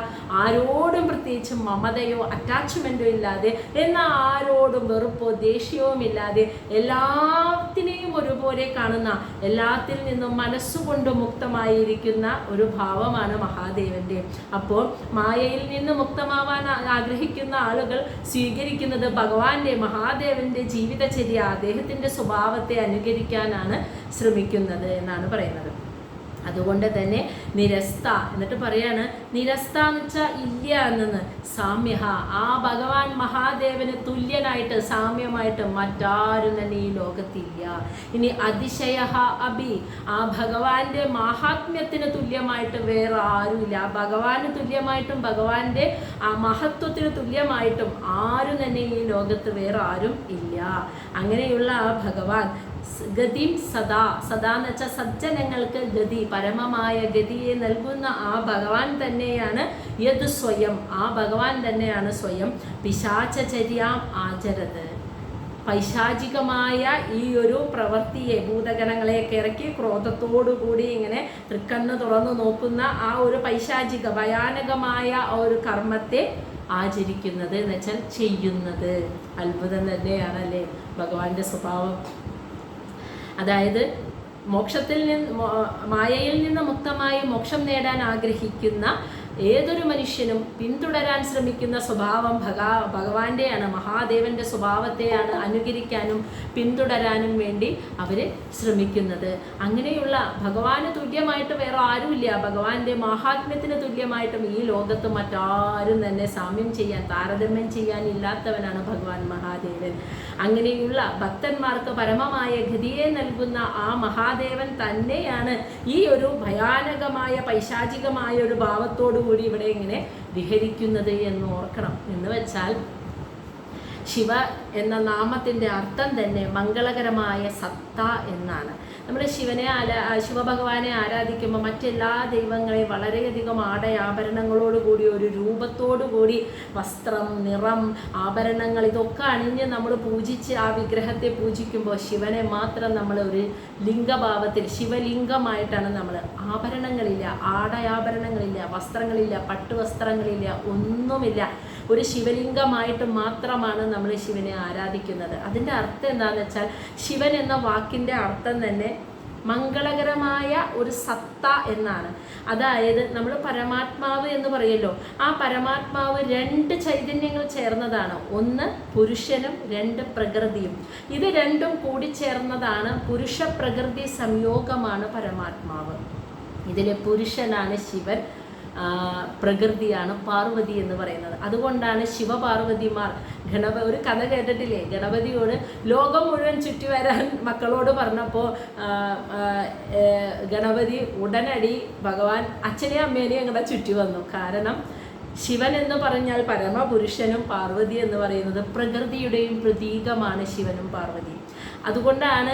ആരോടും പ്രത്യേകിച്ച് മമതയോ അറ്റാച്ച്മെന്റോ ഇല്ലാതെ, എന്നാൽ ആരോടും വെറുപ്പോ ദേഷ്യമോ ഇല്ലാതെ എല്ലാത്തിനെയും ഒരുപോലെ കാണുന്ന, എല്ലാത്തിൽ നിന്നും മനസ്സുകൊണ്ട് മുക്തമായിരിക്കുന്ന ഒരു ഭാവമാണ് മഹാദേവന്റെ. അപ്പോൾ മായയിൽ നിന്ന് മുക്തമാവാൻ ആഗ്രഹിക്കുന്ന ആളുകൾ സ്വീകരിക്കുന്നത് ഭഗവാന്റെ, മഹാദേവന്റെ ജീവിതചര്യ, അദ്ദേഹത്തിന്റെ സ്വഭാവത്തെ അനുകരിക്കാനാണ് ശ്രമിക്കുന്നത് എന്നാണ് പറയുന്നത്. അതുകൊണ്ട് തന്നെ നിരസ്ത എന്നിട്ട് പറയാണ്, നിരസ്ത എന്ന് വെച്ചാൽ ഇല്ല എന്നെന്ന്, സാമ്യഹ, ആ ഭഗവാൻ മഹാദേവന് തുല്യനായിട്ട് സാമ്യമായിട്ട് മറ്റാരും തന്നെ ഈ ലോകത്തില്ല. ഇനി അതിശയഃ അഭി, ആ ഭഗവാന്റെ മാഹാത്മ്യത്തിന് തുല്യമായിട്ട് വേറെ ആരുമില്ല. ഭഗവാന് തുല്യമായിട്ടും ഭഗവാന്റെ ആ മഹത്വത്തിന് തുല്യമായിട്ടും ആരും തന്നെ ഈ ലോകത്ത് വേറെ ആരും ഇല്ല. അങ്ങനെയുള്ള ആ ഭഗവാൻ ഗതിം സദാ, സദാ എന്ന് വെച്ചാൽ സജ്ജനങ്ങൾക്ക് ഗതി, പരമമായ ഗതിയെ നൽകുന്ന ആ ഭഗവാൻ തന്നെയാണ് യത് സ്വയം, ആ ഭഗവാൻ തന്നെയാണ് സ്വയം പിശാചചര്യാം ആചരത്. പൈശാചികമായ ഈ ഒരു പ്രവൃത്തിയെ, ഭൂതഗണങ്ങളെയൊക്കെ ഇറക്കി ക്രോധത്തോടുകൂടി ഇങ്ങനെ തൃക്കണ്ണ് തുറന്നു നോക്കുന്ന ആ ഒരു പൈശാചിക ഭയാനകമായ ആ ഒരു കർമ്മത്തെ ആചരിക്കുന്നത് എന്ന് വെച്ചാൽ ചെയ്യുന്നത്. അത്ഭുതം തന്നെയാണല്ലേ ഭഗവാന്റെ സ്വഭാവം. അതായത് മോക്ഷത്തിൽ നിന്ന്, മായയിൽ നിന്ന് മുക്തമായി മോക്ഷം നേടാൻ ആഗ്രഹിക്കുന്ന ഏതൊരു മനുഷ്യനും പിന്തുടരാൻ ശ്രമിക്കുന്ന സ്വഭാവം ഭഗവാന്റെയാണ്, മഹാദേവന്റെ സ്വഭാവത്തെയാണ് അനുകരിക്കാനും പിന്തുടരാനും വേണ്ടി അവർ ശ്രമിക്കുന്നത്. അങ്ങനെയുള്ള ഭഗവാന് തുല്യമായിട്ട് വേറെ ആരുമില്ല, ഭഗവാന്റെ മഹാത്മ്യത്തിന് തുല്യമായിട്ടും ഈ ലോകത്ത് മറ്റാരും തന്നെ സാമ്യം ചെയ്യാൻ, താരതമ്യം ചെയ്യാൻ ഇല്ലാത്തവനാണ് ഭഗവാൻ മഹാദേവൻ. അങ്ങനെയുള്ള ഭക്തന്മാർക്ക് പരമമായ ഗതിയെ നൽകുന്ന ആ മഹാദേവൻ തന്നെയാണ് ഈ ഒരു ഭയാനകമായ പൈശാചികമായ ഒരു ഭാവത്തോടു കൂടി ഇവിടെ ഇങ്ങനെ വിഹരിക്കുന്നത് എന്ന് ഓർക്കണം. എന്ന് വെച്ചാൽ ശിവ എന്ന നാമത്തിൻ്റെ അർത്ഥം തന്നെ മംഗളകരമായ സത്ത എന്നാണ്. നമ്മൾ ശിവഭഗവാനെ ആരാധിക്കുമ്പോൾ മറ്റെല്ലാ ദൈവങ്ങളെയും വളരെയധികം ആടയാഭരണങ്ങളോടുകൂടി, ഒരു രൂപത്തോടുകൂടി, വസ്ത്രം, നിറം, ആഭരണങ്ങൾ ഇതൊക്കെ അണിഞ്ഞ് നമ്മൾ പൂജിച്ച് ആ വിഗ്രഹത്തെ പൂജിക്കുമ്പോൾ ശിവനെ മാത്രം നമ്മൾ ഒരു ലിംഗഭാവത്തിൽ ശിവലിംഗമായിട്ടാണ് നമ്മൾ. ആഭരണങ്ങളില്ല, ആടയാഭരണങ്ങളില്ല, വസ്ത്രങ്ങളില്ല, പട്ടുവസ്ത്രങ്ങളില്ല, ഒന്നുമില്ല. ഒരു ശിവലിംഗമായിട്ട് മാത്രമാണ് നമ്മൾ ശിവനെ ആരാധിക്കുന്നത്. അതിൻ്റെ അർത്ഥം എന്താണെന്ന് വെച്ചാൽ ശിവൻ എന്ന വാക്കിൻ്റെ അർത്ഥം തന്നെ മംഗളകരമായ ഒരു സത്ത എന്നാണ്. അതായത് നമ്മൾ പരമാത്മാവ് എന്ന് പറയുമല്ലോ, ആ പരമാത്മാവ് 2 ചൈതന്യങ്ങൾ ചേർന്നതാണ്. ഒന്ന് പുരുഷനും 2 പ്രകൃതിയും. ഇത് രണ്ടും കൂടി ചേർന്നതാണ് പുരുഷ പ്രകൃതി സംയോഗമാണ് പരമാത്മാവ്. ഇതിലെ പുരുഷനാണ് ശിവൻ, പ്രകൃതിയാണ് പാർവതി എന്ന് പറയുന്നത്. അതുകൊണ്ടാണ് ശിവപാർവതിമാർ ഒരു കഥ കേട്ടിട്ടില്ലേ, ഗണപതിയോട് ലോകം മുഴുവൻ ചുറ്റി വരാൻ മക്കളോട് പറഞ്ഞപ്പോൾ ഗണപതി ഉടനടി ഭഗവാൻ അച്ഛനെയും അമ്മേനെയും അങ്ങോട്ട് ചുറ്റി വന്നു. കാരണം ശിവൻ എന്ന് പറഞ്ഞാൽ പരമപുരുഷനും പാർവതി എന്ന് പറയുന്നത് പ്രകൃതിയുടെയും പ്രതീകമാണ് ശിവനും പാർവതിയും. അതുകൊണ്ടാണ്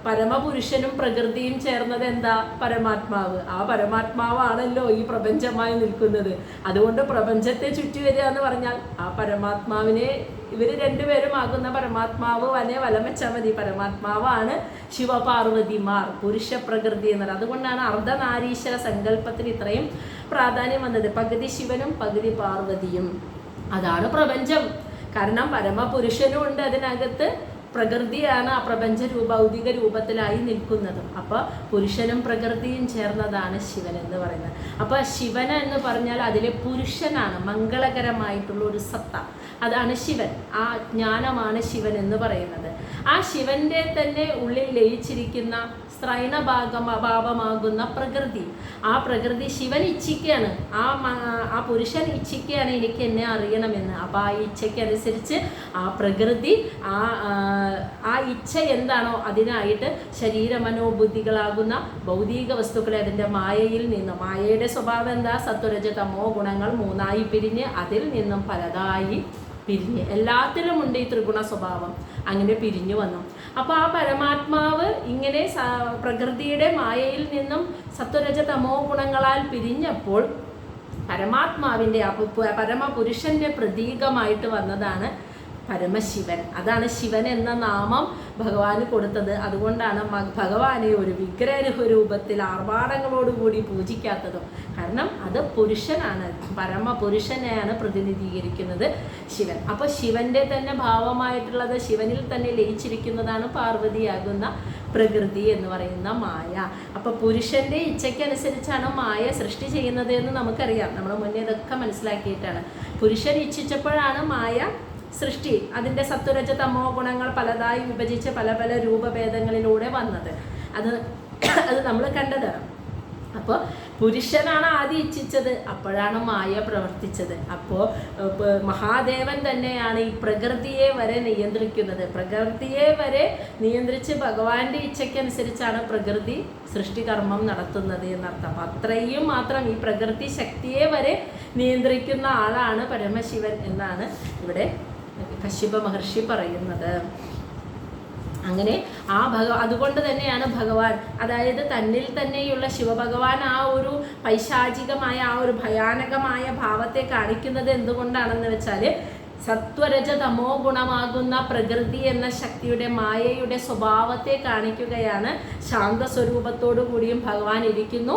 പരമപുരുഷനും പ്രകൃതിയും ചേർന്നത് എന്താ, പരമാത്മാവ്. ആ പരമാത്മാവാണല്ലോ ഈ പ്രപഞ്ചമായി നിൽക്കുന്നത്. അതുകൊണ്ട് പ്രപഞ്ചത്തെ ചുറ്റി വരിക എന്ന് പറഞ്ഞാൽ ആ പരമാത്മാവിനെ ഇവർ 2 പേരും ആകുന്ന പരമാത്മാവ് വലം വെച്ചാൽ മതി. പരമാത്മാവാണ് ശിവപാർവതിമാർ, പുരുഷ പ്രകൃതി എന്നത്. അതുകൊണ്ടാണ് അർദ്ധനാരീശ്വര സങ്കല്പത്തിന് ഇത്രയും പ്രാധാന്യം വന്നത്. പകുതി ശിവനും പകുതി പാർവതിയും. അതാണ് പ്രപഞ്ചം. കാരണം പരമപുരുഷനും ഉണ്ട് അതിനകത്ത്, പ്രകൃതിയാണ് ആ പ്രപഞ്ച ഭൗതിക രൂപത്തിലായി നിൽക്കുന്നതും. അപ്പോൾ പുരുഷനും പ്രകൃതിയും ചേർന്നതാണ് ശിവൻ എന്ന് പറയുന്നത്. അപ്പോൾ ശിവൻ എന്ന് പറഞ്ഞാൽ അതിലെ പുരുഷനാണ്, മംഗളകരമായിട്ടുള്ള ഒരു സത്ത, അതാണ് ശിവൻ. ആ ജ്ഞാനമാണ് ശിവൻ എന്ന് പറയുന്നത്. ആ ശിവന്റെ തന്നെ ഉള്ളിൽ ലയിച്ചിരിക്കുന്ന സ്ത്രൈണഭാവമാകുന്ന പ്രകൃതി, ആ പ്രകൃതി ശിവൻ ഇച്ഛിക്കുകയാണ്, ആ പുരുഷൻ ഇച്ഛിക്കുകയാണ് എനിക്ക് എന്നെ അറിയണമെന്ന്. അപ്പോൾ ആ ഇച്ഛയ്ക്കനുസരിച്ച് ആ പ്രകൃതി ആ ഇച്ഛ എന്താണോ അതിനായിട്ട് ശരീരമനോബുദ്ധികളാകുന്ന ഭൗതിക വസ്തുക്കളെ അതിൻ്റെ മായയിൽ നിന്നും, മായയുടെ സ്വഭാവം എന്താ, സത്വരജ തമോ ഗുണങ്ങൾ 3ആയി പിരിഞ്ഞ് അതിൽ നിന്നും പലതായി പിരിഞ്ഞ്, എല്ലാത്തിലുമുണ്ട് ഈ ത്രിഗുണ സ്വഭാവം, അങ്ങനെ പിരിഞ്ഞു വന്നു. അപ്പോൾ ആ പരമാത്മാവ് ഇങ്ങനെ പ്രകൃതിയുടെ മായയിൽ നിന്നും സത്വരജ തമോ ഗുണങ്ങളാൽ പിരിഞ്ഞപ്പോൾ പരമാത്മാവിൻ്റെ പരമപുരുഷൻ്റെ പ്രതീകമായിട്ട് വന്നതാണ് പരമശിവൻ. അതാണ് ശിവൻ എന്ന നാമം ഭഗവാന് കൊടുത്തത്. അതുകൊണ്ടാണ് ഭഗവാനെ ഒരു വിഗ്രഹ രൂപത്തിൽ ആർഭാടങ്ങളോടുകൂടി പൂജിക്കാത്തതും. കാരണം അത് പുരുഷനാണ്, പരമപുരുഷനെയാണ് പ്രതിനിധീകരിക്കുന്നത് ശിവൻ. അപ്പോൾ ശിവന്റെ തന്നെ ഭാവമായിട്ടുള്ളത്, ശിവനിൽ തന്നെ ലയിച്ചിരിക്കുന്നതാണ് പാർവതിയാകുന്ന പ്രകൃതി എന്ന് പറയുന്ന മായ. അപ്പോൾ പുരുഷന്റെ ഇച്ഛയ്ക്കനുസരിച്ചാണ് മായ സൃഷ്ടി ചെയ്യുന്നത് എന്ന് നമുക്കറിയാം. നമ്മൾ മുന്നേ ഇതൊക്കെ മനസ്സിലാക്കിയിട്ടാണ്. പുരുഷൻ ഇച്ഛിച്ചപ്പോഴാണ് മായ സൃഷ്ടി, അതിൻ്റെ സത്വരജ തമോ ഗുണങ്ങൾ പലതായി വിഭജിച്ച് പല പല രൂപഭേദങ്ങളിലൂടെ വന്നത്. അത് നമ്മൾ കണ്ടതാണ്. അപ്പോൾ പുരുഷനാണ് ആദ്യം ഇച്ഛിച്ചത്, അപ്പോഴാണ് മായ പ്രവർത്തിച്ചത്. അപ്പോൾ മഹാദേവൻ തന്നെയാണ് ഈ പ്രകൃതിയെ വരെ നിയന്ത്രിക്കുന്നത്. പ്രകൃതിയെ വരെ നിയന്ത്രിച്ച് ഭഗവാന്റെ ഇച്ഛയ്ക്കനുസരിച്ചാണ് പ്രകൃതി സൃഷ്ടികർമ്മം നടത്തുന്നത് എന്നർത്ഥം. അപ്പം അത്രയും മാത്രം ഈ പ്രകൃതി ശക്തിയെ വരെ നിയന്ത്രിക്കുന്ന ആളാണ് പരമശിവൻ എന്നാണ് ഇവിടെ കശ്യപ മഹർഷി പറയുന്നത്. അങ്ങനെ അതുകൊണ്ട് തന്നെയാണ് ഭഗവാൻ, അതായത് തന്നിൽ തന്നെയുള്ള ശിവഭഗവാൻ ആ ഒരു പൈശാചികമായ ആ ഒരു ഭയാനകമായ ഭാവത്തെ കാണിക്കുന്നത് എന്തുകൊണ്ടാണെന്ന് വെച്ചാൽ സത്വരജ തമോ ഗുണമാകുന്ന പ്രകൃതി എന്ന ശക്തിയുടെ മായയുടെ സ്വഭാവത്തെ കാണിക്കുകയാണ്. ശാന്തസ്വരൂപത്തോടു കൂടിയും ഭഗവാൻ ഇരിക്കുന്നു,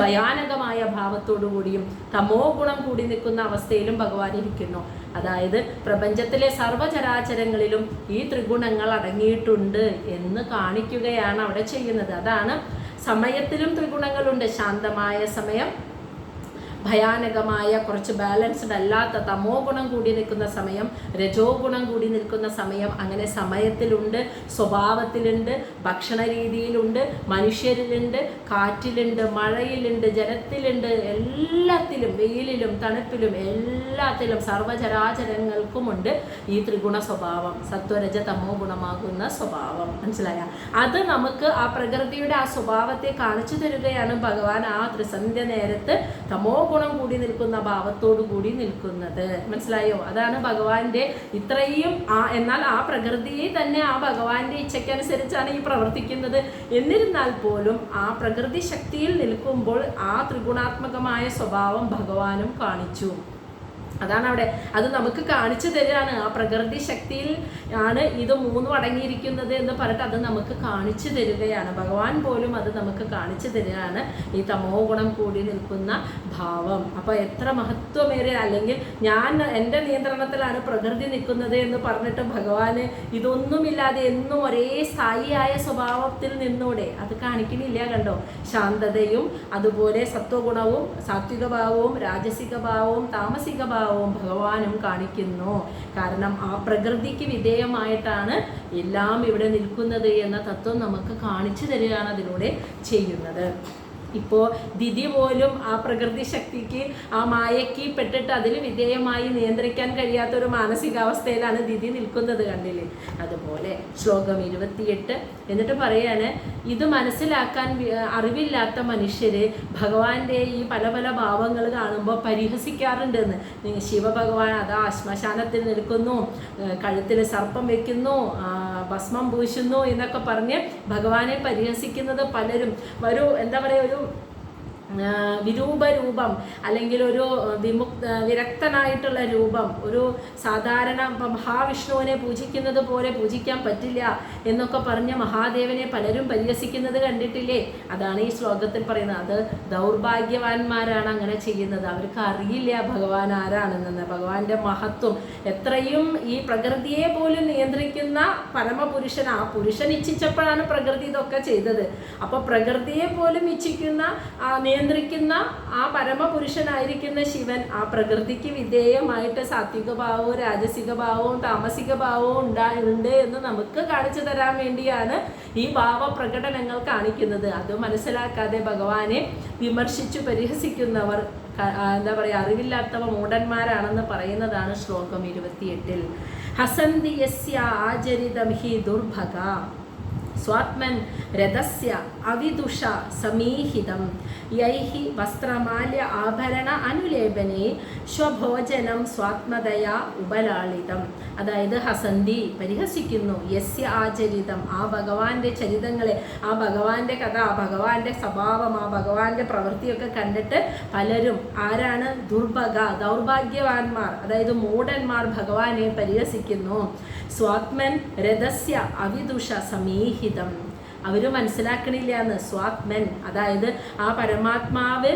ഭയാനകമായ ഭാവത്തോടു കൂടിയും തമോ ഗുണം കൂടി നിൽക്കുന്ന അവസ്ഥയിലും ഭഗവാൻ ഇരിക്കുന്നു. അതായത് പ്രപഞ്ചത്തിലെ സർവചരാചരങ്ങളിലും ഈ ത്രിഗുണങ്ങൾ അടങ്ങിയിട്ടുണ്ട് എന്ന് കാണിക്കുകയാണ് അവിടെ ചെയ്യുന്നത്. അതാണ് സമയത്തിലും ത്രിഗുണങ്ങളുണ്ട്. ശാന്തമായ സമയം, ഭയാനകമായ കുറച്ച് ബാലൻസ്ഡ് അല്ലാത്ത തമോ ഗുണം കൂടി നിൽക്കുന്ന സമയം, രജോ ഗുണം കൂടി നിൽക്കുന്ന സമയം, അങ്ങനെ സമയത്തിലുണ്ട്, സ്വഭാവത്തിലുണ്ട്, ഭക്ഷണ രീതിയിലുണ്ട്, മനുഷ്യരിലുണ്ട്, കാറ്റിലുണ്ട്, മഴയിലുണ്ട്, ജലത്തിലുണ്ട്, എല്ലാത്തിലും, വെയിലിലും തണുപ്പിലും എല്ലാത്തിലും സർവചരാചരങ്ങൾക്കുമുണ്ട് ഈ ത്രിഗുണ സ്വഭാവം, സത്വരജ തമോ ഗുണമാകുന്ന സ്വഭാവം. മനസ്സിലായ? അത് നമുക്ക് ആ പ്രകൃതിയുടെ ആ സ്വഭാവത്തെ കാണിച്ചു തരികയാണ് ഭഗവാൻ ആ ത്രിസന്ധ്യ നേരത്ത് തമോ ഗുണം കൂടി നിൽക്കുന്ന ഭാവത്തോടു കൂടി നിൽക്കുന്നത്. മനസ്സിലായോ? അതാണ് ഭഗവാന്റെ ഇത്രയും എന്നാൽ ആ പ്രകൃതിയെ തന്നെ ആ ഭഗവാന്റെ ഇച്ഛയ്ക്കനുസരിച്ചാണ് ഈ പ്രവർത്തിക്കുന്നത്. എന്നിരുന്നാൽ പോലും ആ പ്രകൃതി ശക്തിയിൽ നിൽക്കുമ്പോൾ ആ ത്രിഗുണാത്മകമായ സ്വഭാവം ഭഗവാനും കാണിച്ചു. അതാണ് അവിടെ. അത് നമുക്ക് കാണിച്ചു തരികയാണ്. ആ പ്രകൃതി ശക്തിയിൽ ആണ് ഇത് മൂന്നും അടങ്ങിയിരിക്കുന്നത് എന്ന് പറഞ്ഞിട്ട് അത് നമുക്ക് കാണിച്ചു തരികയാണ്. ഭഗവാൻ പോലും അത് നമുക്ക് കാണിച്ചു തരികയാണ്, ഈ തമോ ഗുണം കൂടി നിൽക്കുന്ന ഭാവം. അപ്പോൾ എത്ര മഹത്വമേറിയ, അല്ലെങ്കിൽ ഞാൻ എൻ്റെ നിയന്ത്രണത്തിലാണ് പ്രകൃതി നിൽക്കുന്നത് എന്ന് പറഞ്ഞിട്ട് ഭഗവാന് ഇതൊന്നുമില്ലാതെ എന്നും ഒരേ സ്ഥായിയായ സ്വഭാവത്തിൽ നിന്നൂടെ? അത് കാണിക്കണില്ല. കണ്ടോ, ശാന്തതയും അതുപോലെ സത്വഗുണവും സാത്വിക ഭാവവും രാജസിക ഭാവവും താമസിക ഭാവവും ഭഗവാനും കാണിക്കുന്നു. കാരണം ആ പ്രകൃതിക്ക് വിധേയമായിട്ടാണ് എല്ലാം ഇവിടെ നിൽക്കുന്നത് എന്ന തത്വം നമുക്ക് കാണിച്ചു തരികയാണ് അതിലൂടെ ചെയ്യുന്നത്. ഇപ്പോൾ ദിതി പോലും ആ പ്രകൃതി ശക്തിക്ക്, ആ മായയ്ക്ക് പെട്ടിട്ട് അതിന് വിധേയമായി നിയന്ത്രിക്കാൻ കഴിയാത്തൊരു മാനസികാവസ്ഥയിലാണ് ദിതി നിൽക്കുന്നത്, കണ്ടില്ലേ? അതുപോലെ ശ്ലോകം 28 എന്നിട്ട് പറയാണ്, ഇത് മനസ്സിലാക്കാൻ അറിവില്ലാത്ത മനുഷ്യര് ഭഗവാന്റെ ഈ പല പല ഭാവങ്ങൾ കാണുമ്പോൾ പരിഹസിക്കാറുണ്ടെന്ന്. ശിവഭഗവാൻ അതാ ശ്മശാനത്തിൽ നിൽക്കുന്നു, കഴുത്തിൽ സർപ്പം വെക്കുന്നു, ഭസ്മം പൂശുന്നു എന്നൊക്കെ പറഞ്ഞ് ഭഗവാനെ പരിഹസിക്കുന്നത് പലരും. എന്താ പറയുക, ഒരു വിരൂപ രൂപം, അല്ലെങ്കിൽ ഒരു വിരക്തനായിട്ടുള്ള രൂപം, ഒരു സാധാരണ മഹാവിഷ്ണുവിനെ പൂജിക്കുന്നത് പോലെ പൂജിക്കാൻ പറ്റില്ല എന്നൊക്കെ പറഞ്ഞ് മഹാദേവനെ പലരും പരിഹസിക്കുന്നത് കണ്ടിട്ടില്ലേ? അതാണ് ഈ ശ്ലോകത്തിൽ പറയുന്നത്. അത് ദൗർഭാഗ്യവാന്മാരാണ് അങ്ങനെ ചെയ്യുന്നത്. അവർക്ക് അറിയില്ല ഭഗവാൻ ആരാണെന്ന്, ഭഗവാന്റെ മഹത്വം എത്രയും. ഈ പ്രകൃതിയെ പോലും നിയന്ത്രിക്കുന്ന പരമപുരുഷൻ, ആ പുരുഷൻ ഇച്ഛിച്ചപ്പോഴാണ് പ്രകൃതി ഇതൊക്കെ ചെയ്തത്. അപ്പോൾ പ്രകൃതിയെ പോലും ഇച്ഛിക്കുന്ന നിയന്ത്രിക്കുന്ന ആ പരമപുരുഷനായിരിക്കുന്ന ശിവൻ ആ പ്രകൃതിക്ക് വിധേയമായിട്ട് സാത്വിക ഭാവവും രാജസിക ഭാവവും താമസിക ഭാവവും ഉണ്ട് എന്ന് നമുക്ക് കാണിച്ചു തരാൻ വേണ്ടിയാണ് ഈ ഭാവപ്രകടനങ്ങൾ കാണിക്കുന്നത്. അത് മനസ്സിലാക്കാതെ ഭഗവാനെ വിമർശിച്ചു പരിഹസിക്കുന്നവർ എന്താ പറയുക, അറിവില്ലാത്തവ മൂഢന്മാരാണെന്ന് പറയുന്നതാണ് ശ്ലോകം 28. ഹസന്തി യസ്യ ആചരിതം ഹി ദുർഭഗ സ്വാത്മൻ രഥസ്യ അവിദുഷ സമീഹിതം യൈഹി വസ്ത്രമാല്യ ആഭരണ അനുലേപനേ സ്വഭോജനം സ്വാത്മതയാ ഉപലാളിതം. അതായത് ഹസന്തി പരിഹസിക്കുന്നു, യസ്യ ആചരിതം ആ ഭഗവാന്റെ ചരിതങ്ങളെ, ആ ഭഗവാന്റെ കഥ, ആ ഭഗവാന്റെ സ്വഭാവം, ആ ഭഗവാന്റെ പ്രവൃത്തിയൊക്കെ കണ്ടിട്ട് പലരും ആരാണ്? ദുർഭഗ ദൗർഭാഗ്യവാന്മാർ, അതായത് മൂഢന്മാർ ഭഗവാനെ പരിഹസിക്കുന്നു. സ്വാത്മൻ രഥസ്യ അവിദുഷ സമീഹിതം, അവർ മനസ്സിലാക്കണില്ല എന്ന്. സ്വാത്മൻ അതായത് ആ പരമാത്മാവ്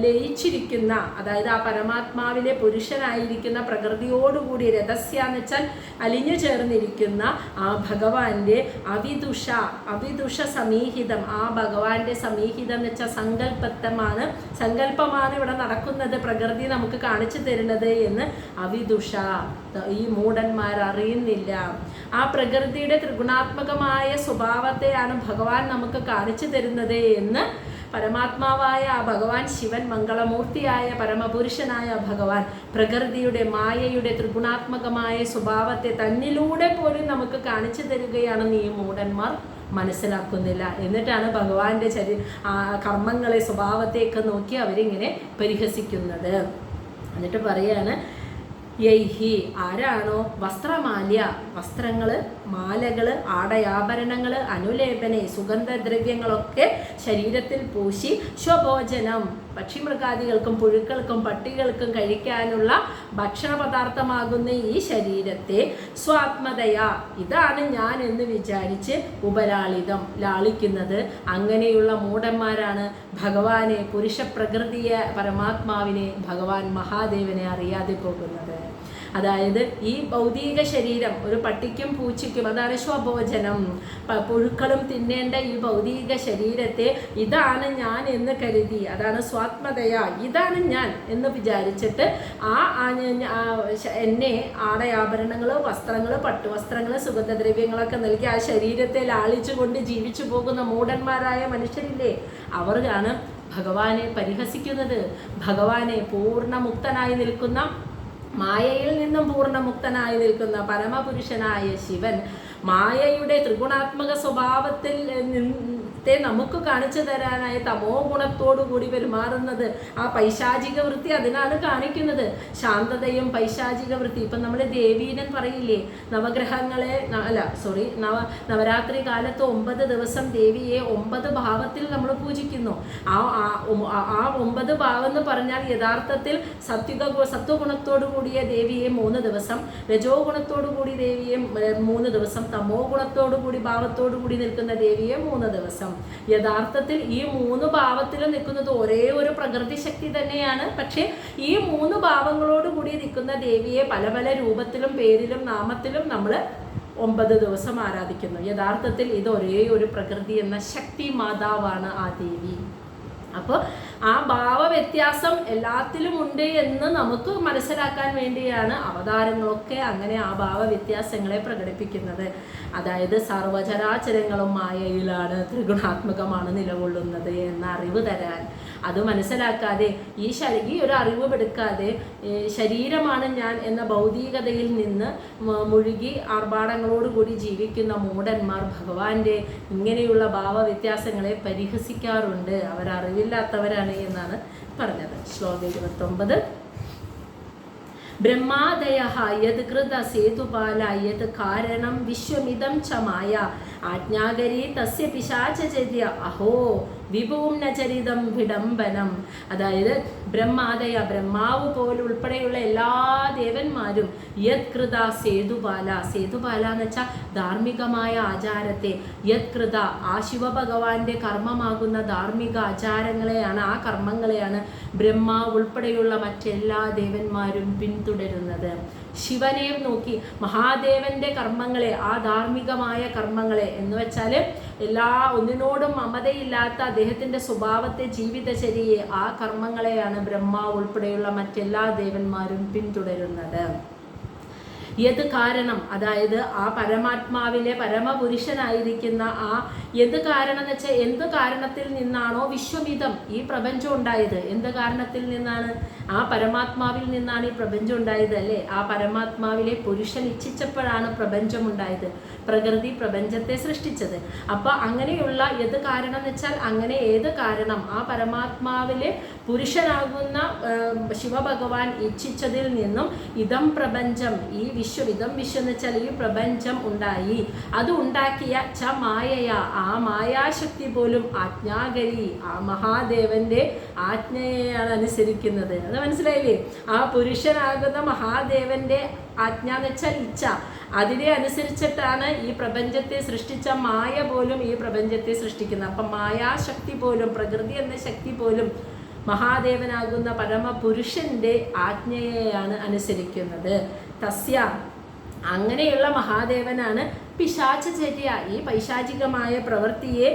ലയിച്ചിരിക്കുന്ന, അതായത് ആ പരമാത്മാവിലെ പുരുഷനായിരിക്കുന്ന പ്രകൃതിയോടുകൂടി, രഥസ്യ എന്ന് വെച്ചാൽ അലിഞ്ഞു ചേർന്നിരിക്കുന്ന ആ ഭഗവാന്റെ അവിദുഷ സമീഹിതം, ആ ഭഗവാന്റെ സമീഹിതം എന്ന് വെച്ചാൽ സങ്കല്പമാണ് ഇവിടെ നടക്കുന്നത്, പ്രകൃതി നമുക്ക് കാണിച്ചു തരുന്നത് എന്ന് അവിദുഷ ഈ മൂഢന്മാർ അറിയുന്നില്ല. ആ പ്രകൃതിയുടെ ത്രിഗുണാത്മകമായ സ്വഭാവത്തെയാണ് ഭഗവാൻ നമുക്ക് കാണിച്ചു തരുന്നത് എന്ന് പരമാത്മാവായ ആ ഭഗവാൻ ശിവൻ, മംഗളമൂർത്തിയായ പരമപുരുഷനായ ഭഗവാൻ പ്രകൃതിയുടെ മായയുടെ ത്രിഗുണാത്മകമായ സ്വഭാവത്തെ തന്നിലൂടെ പോലും നമുക്ക് കാണിച്ചു തരികയാണെന്ന് ഈ മൂഢന്മാർ മനസ്സിലാക്കുന്നില്ല. എന്നിട്ടാണ് ഭഗവാന്റെ കർമ്മങ്ങളെ, സ്വഭാവത്തെയൊക്കെ നോക്കി അവരിങ്ങനെ പരിഹസിക്കുന്നത്. എന്നിട്ട് പറയാണ്, യൈഹി ആരാണോ വസ്ത്രമാല്യ, വസ്ത്രങ്ങൾ, മാലകൾ, ആടയാഭരണങ്ങൾ, അനുലേപനെ സുഗന്ധദ്രവ്യങ്ങളൊക്കെ ശരീരത്തിൽ പൂശി സ്വഭോജനം പക്ഷിമൃഗാദികൾക്കും പുഴുക്കൾക്കും പട്ടികൾക്കും കഴിക്കാനുള്ള ഭക്ഷണ പദാർത്ഥമാകുന്ന ഈ ശരീരത്തെ സ്വാത്മതയാ ഇതാണ് ഞാൻ എന്ന് വിചാരിച്ച് ഉപലാളിതം ലാളിക്കുന്നത്. അങ്ങനെയുള്ള മൂഢന്മാരാണ് ഭഗവാനെ, പുരുഷപ്രകൃതിയെ, പരമാത്മാവിനെ, ഭഗവാൻ മഹാദേവനെ അറിയാതെ പോകുന്നത്. അതായത് ഈ ഭൗതിക ശരീരം ഒരു പട്ടിക്കും പൂച്ചയ്ക്കും, അതാണ് സ്വഭോജനം, പുഴുക്കളും തിന്നേണ്ട ഈ ഭൗതിക ശരീരത്തെ ഇതാണ് ഞാൻ എന്ന് കരുതി, അതാണ് സ്വാത്മതയ, ഇതാണ് ഞാൻ എന്ന് വിചാരിച്ചിട്ട് എന്നെ ആടയാഭരണങ്ങൾ, വസ്ത്രങ്ങൾ, പട്ടുവസ്ത്രങ്ങൾ, സുഗന്ധദ്രവ്യങ്ങളൊക്കെ നൽകി ആ ശരീരത്തെ ലാളിച്ചുകൊണ്ട് ജീവിച്ചു പോകുന്ന മൂഢന്മാരായ മനുഷ്യരില്ലേ, അവർക്കാണ് ഭഗവാനെ പരിഹസിക്കുന്നത്. ഭഗവാനെ പൂർണ്ണമുക്തനായി നിൽക്കുന്ന, മായയിൽ നിന്നും പൂർണ്ണമുക്തനായി നിൽക്കുന്ന പരമപുരുഷനായ ശിവൻ മായയുടെ ത്രിഗുണാത്മക സ്വഭാവത്തിൽ സത്യത്തെ നമുക്ക് കാണിച്ചു തരാനായി തമോ ഗുണത്തോടു കൂടി പെരുമാറുന്നത്. ആ പൈശാചിക വൃത്തി അതിനാണ് കാണിക്കുന്നത്. ശാന്തതയും പൈശാചിക വൃത്തി. ഇപ്പം നമ്മൾ ദേവീനൻ പറയില്ലേ, നവഗ്രഹങ്ങളെ നവരാത്രി കാലത്ത് 9 ദിവസം ദേവിയെ 9 ഭാവത്തിൽ നമ്മൾ പൂജിക്കുന്നു. ആ 9 ഭാവം എന്ന് പറഞ്ഞാൽ യഥാർത്ഥത്തിൽ സത്വഗുണത്തോടു കൂടിയ ദേവിയെ 3 ദിവസം, രജോ ഗുണത്തോടു കൂടി ദേവിയെ 3 ദിവസം, തമോ ഗുണത്തോടു കൂടി ഭാവത്തോടു കൂടി നിൽക്കുന്ന ദേവിയെ 3 ദിവസം. യഥാർത്ഥത്തിൽ ഈ 3 ഭാവത്തിലും നിൽക്കുന്നത് ഒരേ ഒരു പ്രകൃതി ശക്തി തന്നെയാണ്. പക്ഷേ ഈ 3 ഭാവങ്ങളോട് കൂടി നിൽക്കുന്ന ദേവിയെ പല പല രൂപത്തിലും പേരിലും നാമത്തിലും നമ്മൾ 9 ദിവസം ആരാധിക്കുന്നു. യഥാർത്ഥത്തിൽ ഇത് ഒരേ ഒരു പ്രകൃതി എന്ന ശക്തി മാതാവാണ് ആ ദേവി. അപ്പോൾ ആ ഭാവ വ്യത്യാസം എല്ലാത്തിലും ഉണ്ട് എന്ന് നമുക്ക് മനസ്സിലാക്കാൻ വേണ്ടിയാണ് അവതാരങ്ങളൊക്കെ അങ്ങനെ ആ ഭാവ വ്യത്യാസങ്ങളെ പ്രകടിപ്പിക്കുന്നത്. അതായത് സർവചരാചരങ്ങളും മായയിലാണ്, ത്രിഗുണാത്മകമാണ് നിലകൊള്ളുന്നത് എന്ന അറിവ് തരാൻ. അത് മനസ്സിലാക്കാതെ ഈ ഒരു അറിവ് എടുക്കാതെ ശരീരമാണ് ഞാൻ എന്ന ഭൗതികതയിൽ നിന്ന് മുഴുകി ആർഭാടങ്ങളോടുകൂടി ജീവിക്കുന്ന മൂഢന്മാർ ഭഗവാന്റെ ഇങ്ങനെയുള്ള ഭാവവ്യത്യാസങ്ങളെ പരിഹസിക്കാറുണ്ട്. അവരറിവില്ലാത്തവരാണ് എന്നാണ് പറഞ്ഞത്. ശ്ലോകം 29. ബ്രഹ്മാദയഃ യത് കൃത സേതുപാല യത് കാരണം വിശ്വമിദം ച മായ ആജ്ഞാകരീ തസ്യ പിശാചചര്യ അഹോ വിഭൂം ന ചരിതം വിഡംബനം. അതായത് ബ്രഹ്മാദയ, ബ്രഹ്മാവ് പോലുൾപ്പെടെയുള്ള എല്ലാ ദേവന്മാരും യത് കൃത സേതുപാല, സേതുപാല എന്ന് വെച്ചാൽ ധാർമ്മികമായ ആചാരത്തെ, യത് കൃത ആ ശിവഭഗവാന്റെ കർമ്മമാകുന്ന ധാർമ്മിക ആചാരങ്ങളെയാണ്, ആ കർമ്മങ്ങളെയാണ് ബ്രഹ്മാവ് ഉൾപ്പെടെയുള്ള മറ്റെല്ലാ ദേവന്മാരും പിന്തുടരുന്നത്. ശിവനെ നോക്കി മഹാദേവന്റെ കർമ്മങ്ങളെ, ആ ധാർമ്മികമായ കർമ്മങ്ങളെ എന്ന് വെച്ചാൽ ഒന്നിനോടും മമതയില്ലാത്ത അദ്ദേഹത്തിന്റെ സ്വഭാവത്തെ, ജീവിതചര്യയെ, ആ കർമ്മങ്ങളെയാണ് ബ്രഹ്മാവ് ഉൾപ്പെടെയുള്ള മറ്റെല്ലാ ദേവന്മാരും പിന്തുടരുന്നത്. യത് കാരണം, അതായത് ആ പരമാത്മാവിലെ പരമപുരുഷനായിരിക്കുന്ന ആ യത് കാരണം എന്ന് വെച്ചാൽ എന്ത് കാരണത്തിൽ നിന്നാണോ വിശ്വമിതം, ഈ പ്രപഞ്ചം ഉണ്ടായത്, എന്ത് കാരണത്തിൽ നിന്നാണ്? ആ പരമാത്മാവിൽ നിന്നാണ് ഈ പ്രപഞ്ചം ഉണ്ടായത് അല്ലേ? ആ പരമാത്മാവിലെ പുരുഷൻ ഇച്ഛിച്ചപ്പോഴാണ് പ്രപഞ്ചം ഉണ്ടായത്, പ്രകൃതി പ്രപഞ്ചത്തെ സൃഷ്ടിച്ചത്. അപ്പോൾ അങ്ങനെയുള്ള യത് കാരണം എന്ന് വെച്ചാൽ അങ്ങനെ ഏത് കാരണം ആ പരമാത്മാവിലെ പുരുഷനാകുന്ന ശിവഭഗവാൻ ഇച്ഛിച്ചതിൽ നിന്നും ഇതം പ്രപഞ്ചം, ഈ വിശ്വം എന്ന് വെച്ചാൽ ഈ പ്രപഞ്ചം ഉണ്ടായി. അത് ഉണ്ടാക്കിയ ച മായയ, ആ മായാശക്തി പോലും ആജ്ഞാകരി, ആ മഹാദേവന്റെ ആജ്ഞയെയാണ് അനുസരിക്കുന്നത്. അത് മനസ്സിലായില്ലേ? ആ പുരുഷനാകുന്ന മഹാദേവന്റെ ആജ്ഞ എന്ന് വെച്ചാൽ ഇച്ഛ, അതിനെ അനുസരിച്ചിട്ടാണ് ഈ പ്രപഞ്ചത്തെ സൃഷ്ടിച്ച മായ പോലും ഈ പ്രപഞ്ചത്തെ സൃഷ്ടിക്കുന്നത്. അപ്പം മായാശക്തി പോലും, പ്രകൃതി എന്ന ശക്തി പോലും മഹാദേവനാകുന്ന പരമപുരുഷന്റെ ആജ്ഞയെയാണ് അനുസരിക്കുന്നത്. തസ്യ, അങ്ങനെയുള്ള മഹാദേവനാണ് പിശാചചര്യ, ഈ പൈശാചികമായ പ്രവൃത്തിയെ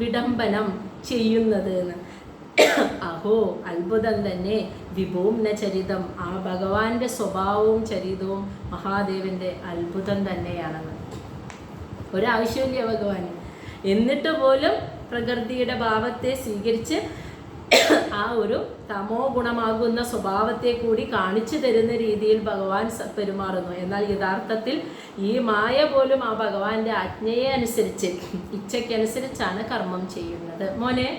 വിഡംബനം ചെയ്യുന്നത്. അഹോ, അത്ഭുതം തന്നെ. വിഭൂം ന ചരിതം, ആ ഭഗവാന്റെ സ്വഭാവവും ചരിതവും മഹാദേവന്റെ അത്ഭുതം തന്നെയാണെന്ന്. ഒരാവശ്യമില്ല ഭഗവാന്, എന്നിട്ട് പോലും പ്രകൃതിയുടെ ഭാവത്തെ സ്വീകരിച്ച് ആ ഒരു തമോ ഗുണമാകുന്ന സ്വഭാവത്തെ കൂടി കാണിച്ചു തരുന്ന രീതിയിൽ ഭഗവാൻ പെരുമാറുന്നു. എന്നാൽ യഥാർത്ഥത്തിൽ ഈ മായ പോലും ആ ഭഗവാന്റെ ആജ്ഞയെ അനുസരിച്ച്, ഇച്ഛയ്ക്കനുസരിച്ചാണ് കർമ്മം ചെയ്യുന്നത്. മോനെ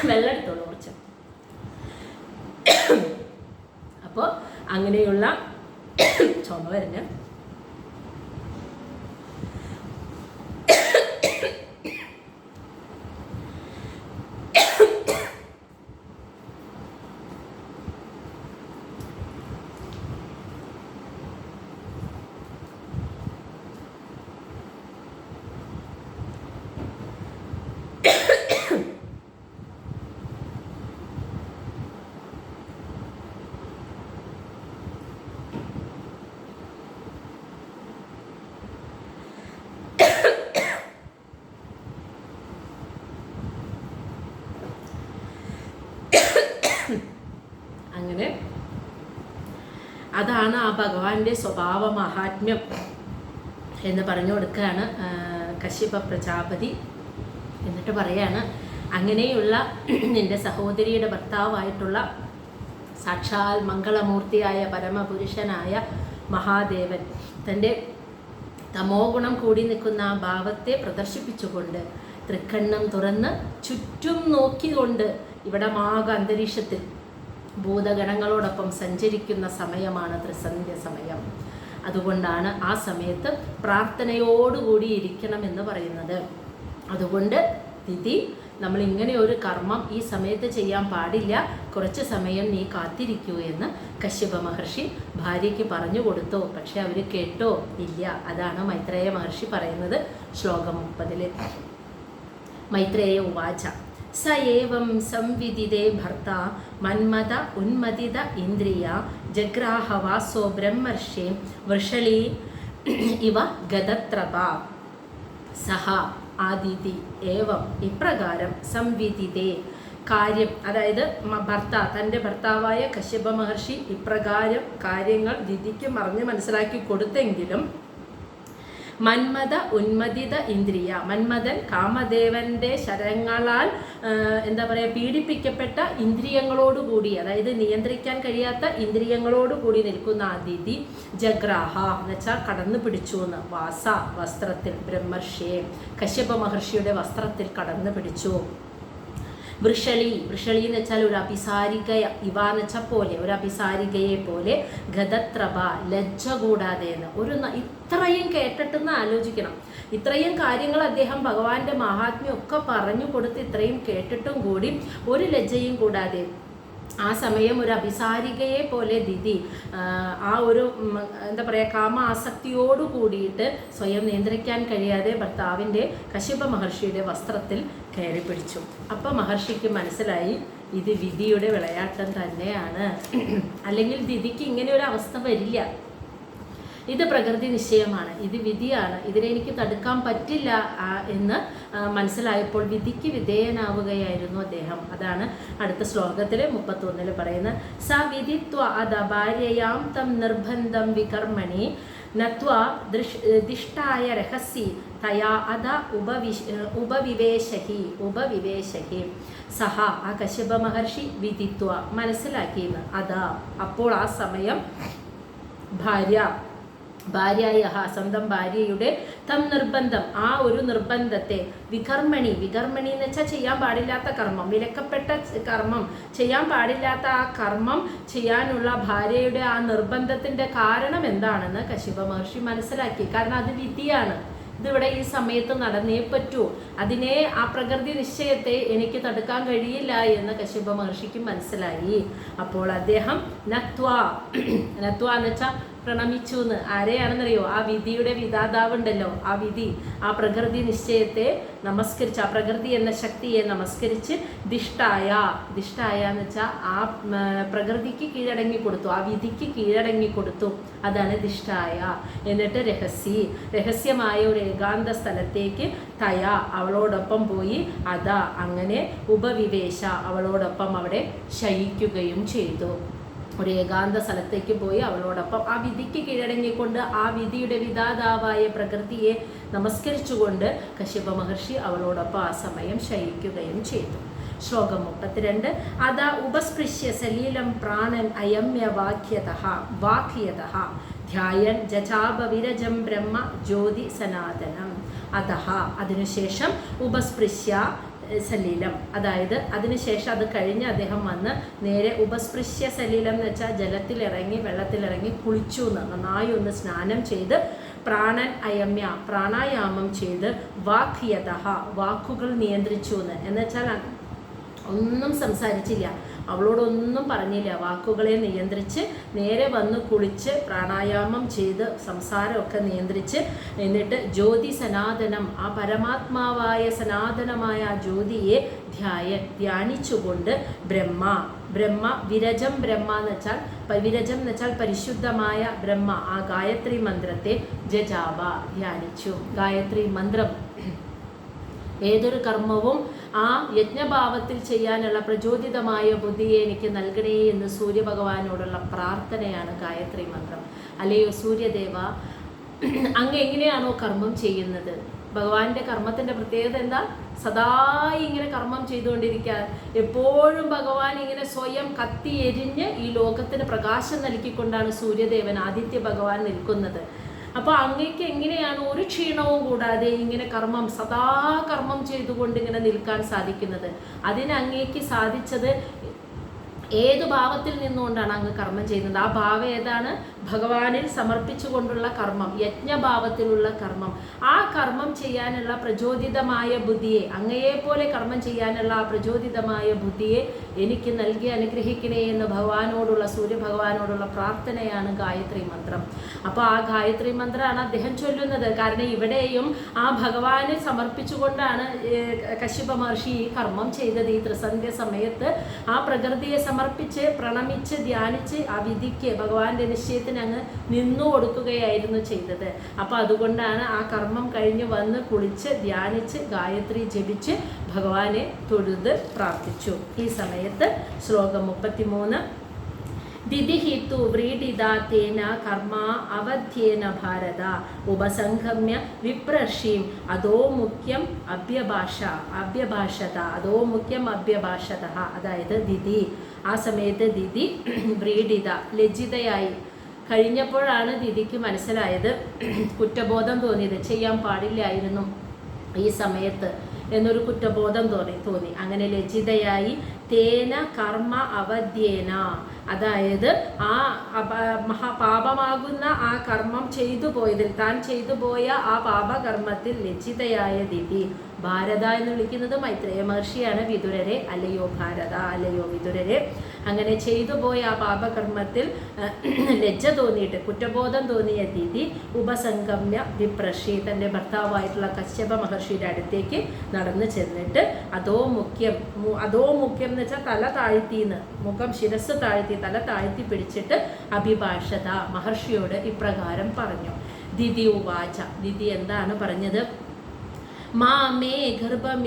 വെള്ളം എടുത്തോളൂ കുറച്ച്. അപ്പോൾ അങ്ങനെയുള്ള ചുമ വരുന്ന അങ്ങനെ അതാണ് ആ ഭഗവാന്റെ സ്വഭാവ മഹാത്മ്യം എന്ന് പറഞ്ഞു കൊടുക്കുകയാണ് കശ്യപ പ്രജാപതി. എന്നിട്ട് പറയാണ്, അങ്ങനെയുള്ള നിന്റെ സഹോദരിയുടെ ഭർത്താവായിട്ടുള്ള സാക്ഷാൽ മംഗളമൂർത്തിയായ പരമപുരുഷനായ മഹാദേവൻ തൻ്റെ തമോ ഗുണം കൂടി നിൽക്കുന്ന ആ ഭാവത്തെ പ്രദർശിപ്പിച്ചുകൊണ്ട് തൃക്കണ്ണം തുറന്ന് ചുറ്റും നോക്കിക്കൊണ്ട് ഇവിടെ അന്തരീക്ഷത്തിൽ ഭൂതഗണങ്ങളോടൊപ്പം സഞ്ചരിക്കുന്ന സമയമാണ് ത്രിസന്ധ്യ സമയം. അതുകൊണ്ടാണ് ആ സമയത്ത് പ്രാർത്ഥനയോടുകൂടി ഇരിക്കണമെന്ന് പറയുന്നത്. അതുകൊണ്ട് തിഥി നമ്മൾ ഇങ്ങനെ ഒരു കർമ്മം ഈ സമയത്ത് ചെയ്യാൻ പാടില്ല, കുറച്ച് സമയം നീ കാത്തിരിക്കൂ എന്ന് കശ്യപ മഹർഷി ഭാര്യയ്ക്ക് പറഞ്ഞു കൊടുത്തോ. പക്ഷെ അവർ കേട്ടോ ഇല്ല. അതാണ് മൈത്രേയ മഹർഷി പറയുന്നത് ശ്ലോകം 30. മൈത്രേയ ഉവാച സ ഏവം സംവിദിതേ ഭർത്ത മന്മത ഉന്മദിത ഇന്ദ്രിയ ജഗ്രാഹവാസോ ബ്രഹ്മർഷി വൃഷളി ഇവ ഗതത്രപ സഹ ആദിതി ഏവം ഇപ്രകാരം സംവിദിതേ കാര്യം, അതായത് തൻ്റെ ഭർത്താവായ കശ്യപ മഹർഷി ഇപ്രകാരം കാര്യങ്ങൾ ദിതിക്ക് മനസ്സിലാക്കി കൊടുത്തെങ്കിലും മന്മത ഉന്മദിത ഇന്ദ്രിയ, മന്മഥൻ കാമദേവന്റെ ശരങ്ങളാൽ പീഡിപ്പിക്കപ്പെട്ട ഇന്ദ്രിയങ്ങളോടുകൂടി, അതായത് നിയന്ത്രിക്കാൻ കഴിയാത്ത ഇന്ദ്രിയങ്ങളോടുകൂടി നിൽക്കുന്ന അതിഥി ജഗ്രാഹ എന്ന് വെച്ചാൽ കടന്നു പിടിച്ചു എന്ന്, വാസ വസ്ത്രത്തിൽ, ബ്രഹ്മർഷിയെ കശ്യപ മഹർഷിയുടെ വസ്ത്രത്തിൽ കടന്നു പിടിച്ചു. വൃഷളി എന്ന് വെച്ചാൽ ഒരു അഭിസാരിക, ഇവ എന്ന് വെച്ചാൽ പോലെ, ഒരു അഭിസാരികയെ പോലെ, ഗതത്രപ ലജ്ജ കൂടാതെ എന്ന്. ഇത്രയും കേട്ടിട്ടെന്ന് ആലോചിക്കണം. ഇത്രയും കാര്യങ്ങൾ അദ്ദേഹം ഭഗവാന്റെ മഹാത്മ്യം ഒക്കെ പറഞ്ഞു കൊടുത്ത് ഇത്രയും കേട്ടിട്ടും കൂടി ഒരു ലജ്ജയും കൂടാതെ ആ സമയം ഒരു അഭിസാരികയെ പോലെ ദിതി ആ ഒരു കാമ ആസക്തിയോടു കൂടിയിട്ട് സ്വയം നിയന്ത്രിക്കാൻ കഴിയാതെ ഭർത്താവിൻ്റെ കശ്യപ മഹർഷിയുടെ വസ്ത്രത്തിൽ കയറി പിടിച്ചു. അപ്പം മഹർഷിക്ക് മനസ്സിലായി ഇത് വിധിയുടെ വിളയാട്ടം തന്നെയാണ്, അല്ലെങ്കിൽ ദിതിക്ക് ഇങ്ങനെ ഒരു അവസ്ഥ വരില്ല, ഇത് പ്രകൃതി നിശ്ചയമാണ്, ഇത് വിധിയാണ്, ഇതിനെ എനിക്ക് തടുക്കാൻ പറ്റില്ല എന്ന് മനസ്സിലായപ്പോൾ വിധിക്ക് വിധേയനാവുകയായിരുന്നു അദ്ദേഹം. അതാണ് അടുത്ത ശ്ലോകത്തിൽ 31 പറയുന്നത്. സ വിധിത്വ അത ഭാര്യയാം തം നിർബന്ധം വികർമ്മണി നത്വാ ദിഷ്ടായ രഹസ്യ തയാ അത ഉപവിവേശഹി സഹ ആ കശ്യപ മഹർഷി വിധിത്വ മനസ്സിലാക്കിയെന്ന്. അതാ അപ്പോൾ ആ സമയം ഭാര്യായ സ്വന്തം ഭാര്യയുടെ തം നിർബന്ധം ആ ഒരു നിർബന്ധത്തെ വികർമ്മണി എന്ന് വെച്ചാൽ ചെയ്യാൻ പാടില്ലാത്ത കർമ്മം, വിലക്കപ്പെട്ട കർമ്മം, ചെയ്യാൻ പാടില്ലാത്ത ആ കർമ്മം ചെയ്യാനുള്ള ഭാര്യയുടെ ആ നിർബന്ധത്തിൻ്റെ കാരണം എന്താണെന്ന് കശ്യപ മഹർഷി മനസ്സിലാക്കി. കാരണം അത് വിധിയാണ്, ഇതിവിടെ ഈ സമയത്ത് നടന്നേ പറ്റൂ, അതിനെ ആ പ്രകൃതി നിശ്ചയത്തെ എനിക്ക് തടുക്കാൻ കഴിയില്ല എന്ന് കശ്യപ മഹർഷിക്ക് മനസ്സിലായി. അപ്പോൾ അദ്ദേഹം നത്വ എന്ന് വെച്ചാൽ പ്രണമിച്ചു എന്ന്. ആരെയാണെന്നറിയോ? ആ വിധിയുടെ വിധാതാവുണ്ടല്ലോ, ആ വിധി, ആ പ്രകൃതി നിശ്ചയത്തെ നമസ്കരിച്ച്, ആ പ്രകൃതി എന്ന ശക്തിയെ നമസ്കരിച്ച് ദിഷ്ടായ എന്ന് വെച്ചാൽ ആ പ്രകൃതിക്ക് കീഴടങ്ങി കൊടുത്തു, ആ വിധിക്ക് കീഴടങ്ങി കൊടുത്തു, അതാണ് ദിഷ്ടായ. എന്നിട്ട് രഹസ്യമായ ഒരു ഏകാന്ത സ്ഥലത്തേക്ക് അവളോടൊപ്പം പോയി അതാ അങ്ങനെ ഉപവിവേശ അവളോടൊപ്പം അവിടെ ശയിക്കുകയും ചെയ്തു. ഒരു ഏകാന്ത സ്ഥലത്തേക്ക് പോയി അവളോടൊപ്പം ആ വിധിക്ക് കീഴടങ്ങിക്കൊണ്ട് ആ വിധിയുടെ വിധാതാവായ പ്രകൃതിയെ നമസ്കരിച്ചുകൊണ്ട് കശ്യപ മഹർഷി അവളോടൊപ്പം ആ സമയം ശയിക്കുകയും ചെയ്തു. ശ്ലോകം 32. അതാ ഉപസ്പൃശ്യ സലീലം പ്രാണൻ അയമ്യ വാക്യതഃ ധ്യായൻ ജചാപവിരജം ബ്രഹ്മ ജ്യോതി സനാതനം. അതഃ അതിനുശേഷം ഉപസ്പൃശ്യ സലീലം, അതായത് അതിനുശേഷം അത് കഴിഞ്ഞ് അദ്ദേഹം വന്ന് നേരെ ഉപസ്പൃശ്യ സലീലം എന്ന് വെച്ചാൽ ജലത്തിലിറങ്ങി വെള്ളത്തിലിറങ്ങി കുളിച്ചു എന്ന്, നന്നായി ഒന്ന് സ്നാനം ചെയ്ത് പ്രാണൻ അയമ്യ പ്രാണായാമം ചെയ്ത് വാക്കുകൾ നിയന്ത്രിച്ചു എന്ന് വെച്ചാൽ ഒന്നും സംസാരിച്ചില്ല, അവളോടൊന്നും പറഞ്ഞില്ല, വാക്കുകളെ നിയന്ത്രിച്ച് നേരെ വന്ന് കുളിച്ച് പ്രാണായാമം ചെയ്ത് സംസാരമൊക്കെ നിയന്ത്രിച്ച് എന്നിട്ട് ജ്യോതി സനാതനം ആ പരമാത്മാവായ സനാതനമായ ആ ജ്യോതിയെ ധ്യാനിച്ചുകൊണ്ട് വിരജം എന്ന് വെച്ചാൽ പരിശുദ്ധമായ ബ്രഹ്മ ആ ഗായത്രി മന്ത്രത്തെ ജജാബ ധ്യാനിച്ചു. ഗായത്രി മന്ത്രം ഏതൊരു കർമ്മവും ആ യജ്ഞഭാവത്തിൽ ചെയ്യാനുള്ള പ്രചോദിതമായ ബുദ്ധിയെ എനിക്ക് നൽകണേ എന്ന് സൂര്യഭഗവാനോടുള്ള പ്രാർത്ഥനയാണ് ഗായത്രി മന്ത്രം. അല്ലയോ സൂര്യദേവ, അങ്ങ് എങ്ങനെയാണോ കർമ്മം ചെയ്യുന്നത്? ഭഗവാന്റെ കർമ്മത്തിൻ്റെ പ്രത്യേകത എന്താ? സദാ ഇങ്ങനെ കർമ്മം ചെയ്തുകൊണ്ടിരിക്കുക, എപ്പോഴും ഭഗവാൻ ഇങ്ങനെ സ്വയം കത്തി എരിഞ്ഞ് ഈ ലോകത്തിന് പ്രകാശം നൽകിക്കൊണ്ടാണ് സൂര്യദേവൻ ആദിത്യ ഭഗവാൻ നിൽക്കുന്നത്. അപ്പോൾ അങ്ങേക്ക് എങ്ങനെയാണ് ഒരു ക്ഷീണവും കൂടാതെ ഇങ്ങനെ സദാ കർമ്മം ചെയ്തുകൊണ്ട് ഇങ്ങനെ നിൽക്കാൻ സാധിക്കുന്നത്? അതിന് അങ്ങേക്ക് സാധിച്ചത് ഏത് ഭാവത്തിൽ നിന്നുകൊണ്ടാണ് അങ്ങ് കർമ്മം ചെയ്യുന്നത്? ആ ഭാവം ഏതാണ്? ഭഗവാനിൽ സമർപ്പിച്ചുകൊണ്ടുള്ള കർമ്മം, യജ്ഞഭാവത്തിലുള്ള കർമ്മം. ആ കർമ്മം ചെയ്യാനുള്ള പ്രചോദിതമായ ബുദ്ധിയെ, അങ്ങയെപ്പോലെ കർമ്മം ചെയ്യാനുള്ള ആ പ്രചോദിതമായ ബുദ്ധിയെ എനിക്ക് നൽകി അനുഗ്രഹിക്കണേ എന്ന് ഭഗവാനോടുള്ള, സൂര്യഭഗവാനോടുള്ള പ്രാർത്ഥനയാണ് ഗായത്രി മന്ത്രം. അപ്പോൾ ആ ഗായത്രി മന്ത്രമാണ് അദ്ദേഹം ചൊല്ലുന്നത്. കാരണം ഇവിടെയും ആ ഭഗവാനെ സമർപ്പിച്ചുകൊണ്ടാണ് കശ്യപ മഹർഷി ഈ കർമ്മം ചെയ്തത്. ഈ ത്രിസന്ധ്യ സമയത്ത് ആ പ്രകൃതിയെ സമർപ്പിച്ച് പ്രണമിച്ച് ധ്യാനിച്ച് ആ വിധിക്ക്, ഭഗവാന്റെ നിശ്ചയത്തിന് അങ്ങ് നിന്നു കൊടുക്കുകയായിരുന്നു ചെയ്തത്. അപ്പോൾ അതുകൊണ്ടാണ് ആ കർമ്മം കഴിഞ്ഞ് വന്ന് കുളിച്ച് ധ്യാനിച്ച് ഗായത്രി ജപിച്ച് ഭഗവാനെ തൊഴുത് പ്രാർത്ഥിച്ചു. ഈ സമയത്ത് ശ്ലോകം 33 ദിദിഹിത്തു വ്രീഡിതാ തേന കർമ്മ അവധ്യേന ഭാരത ഉപസംഗമ്യ വിപ്രർഷീം അതോ മുഖ്യം അഭ്യഭാഷത അതോ മുഖ്യം അഭ്യഭാഷത. അതായത് ദിതി, ആ സമയത്ത് ദിതി വ്രീഡിത, ലജ്ജിതയായി കഴിഞ്ഞപ്പോഴാണ് ദിതിക്ക് മനസ്സിലായത്, കുറ്റബോധം തോന്നിയത്, ചെയ്യാൻ പാടില്ലായിരുന്നു ഈ സമയത്ത് എന്നൊരു കുറ്റബോധം തോന്നി. അങ്ങനെ ലജ്ജിതയായി തേന കർമ്മ അവധ്യേന, അതായത് ആ പാപമാകുന്ന ആ കർമ്മം ചെയ്തു പോയതിൽ, താൻ ചെയ്തു പോയ ആ പാപകർമ്മത്തിൽ ലജ്ജിതയായ ദിതി, ഭാരത എന്ന് വിളിക്കുന്നത് മൈത്രേയ മഹർഷിയാണ്. വിതുരരെ അല്ലയോ ഭാരത, അല്ലയോ വിതുരരെ, അങ്ങനെ ചെയ്തു പോയ ആ പാപകർമ്മത്തിൽ ലജ്ജ തോന്നിയിട്ട്, കുറ്റബോധം തോന്നിയ ദിതി ഉപസംഗമ്യ വിപ്രഷി, തൻ്റെ ഭർത്താവായിട്ടുള്ള കശ്യപ മഹർഷിയുടെ അടുത്തേക്ക് നടന്നു ചെന്നിട്ട് അതോ മുഖ്യം എന്ന് വെച്ചാൽ തല താഴ്ത്തിന്ന്, മുഖം ശിരസ് താഴ്ത്തി തല താഴ്ത്തി പിടിച്ചിട്ട് അഭിഭാഷത, മഹർഷിയോട് ഇപ്രകാരം പറഞ്ഞു. ദിതി ഉവാച, ദിതി എന്താണ് പറഞ്ഞത്? മാ മേ ഗർഭം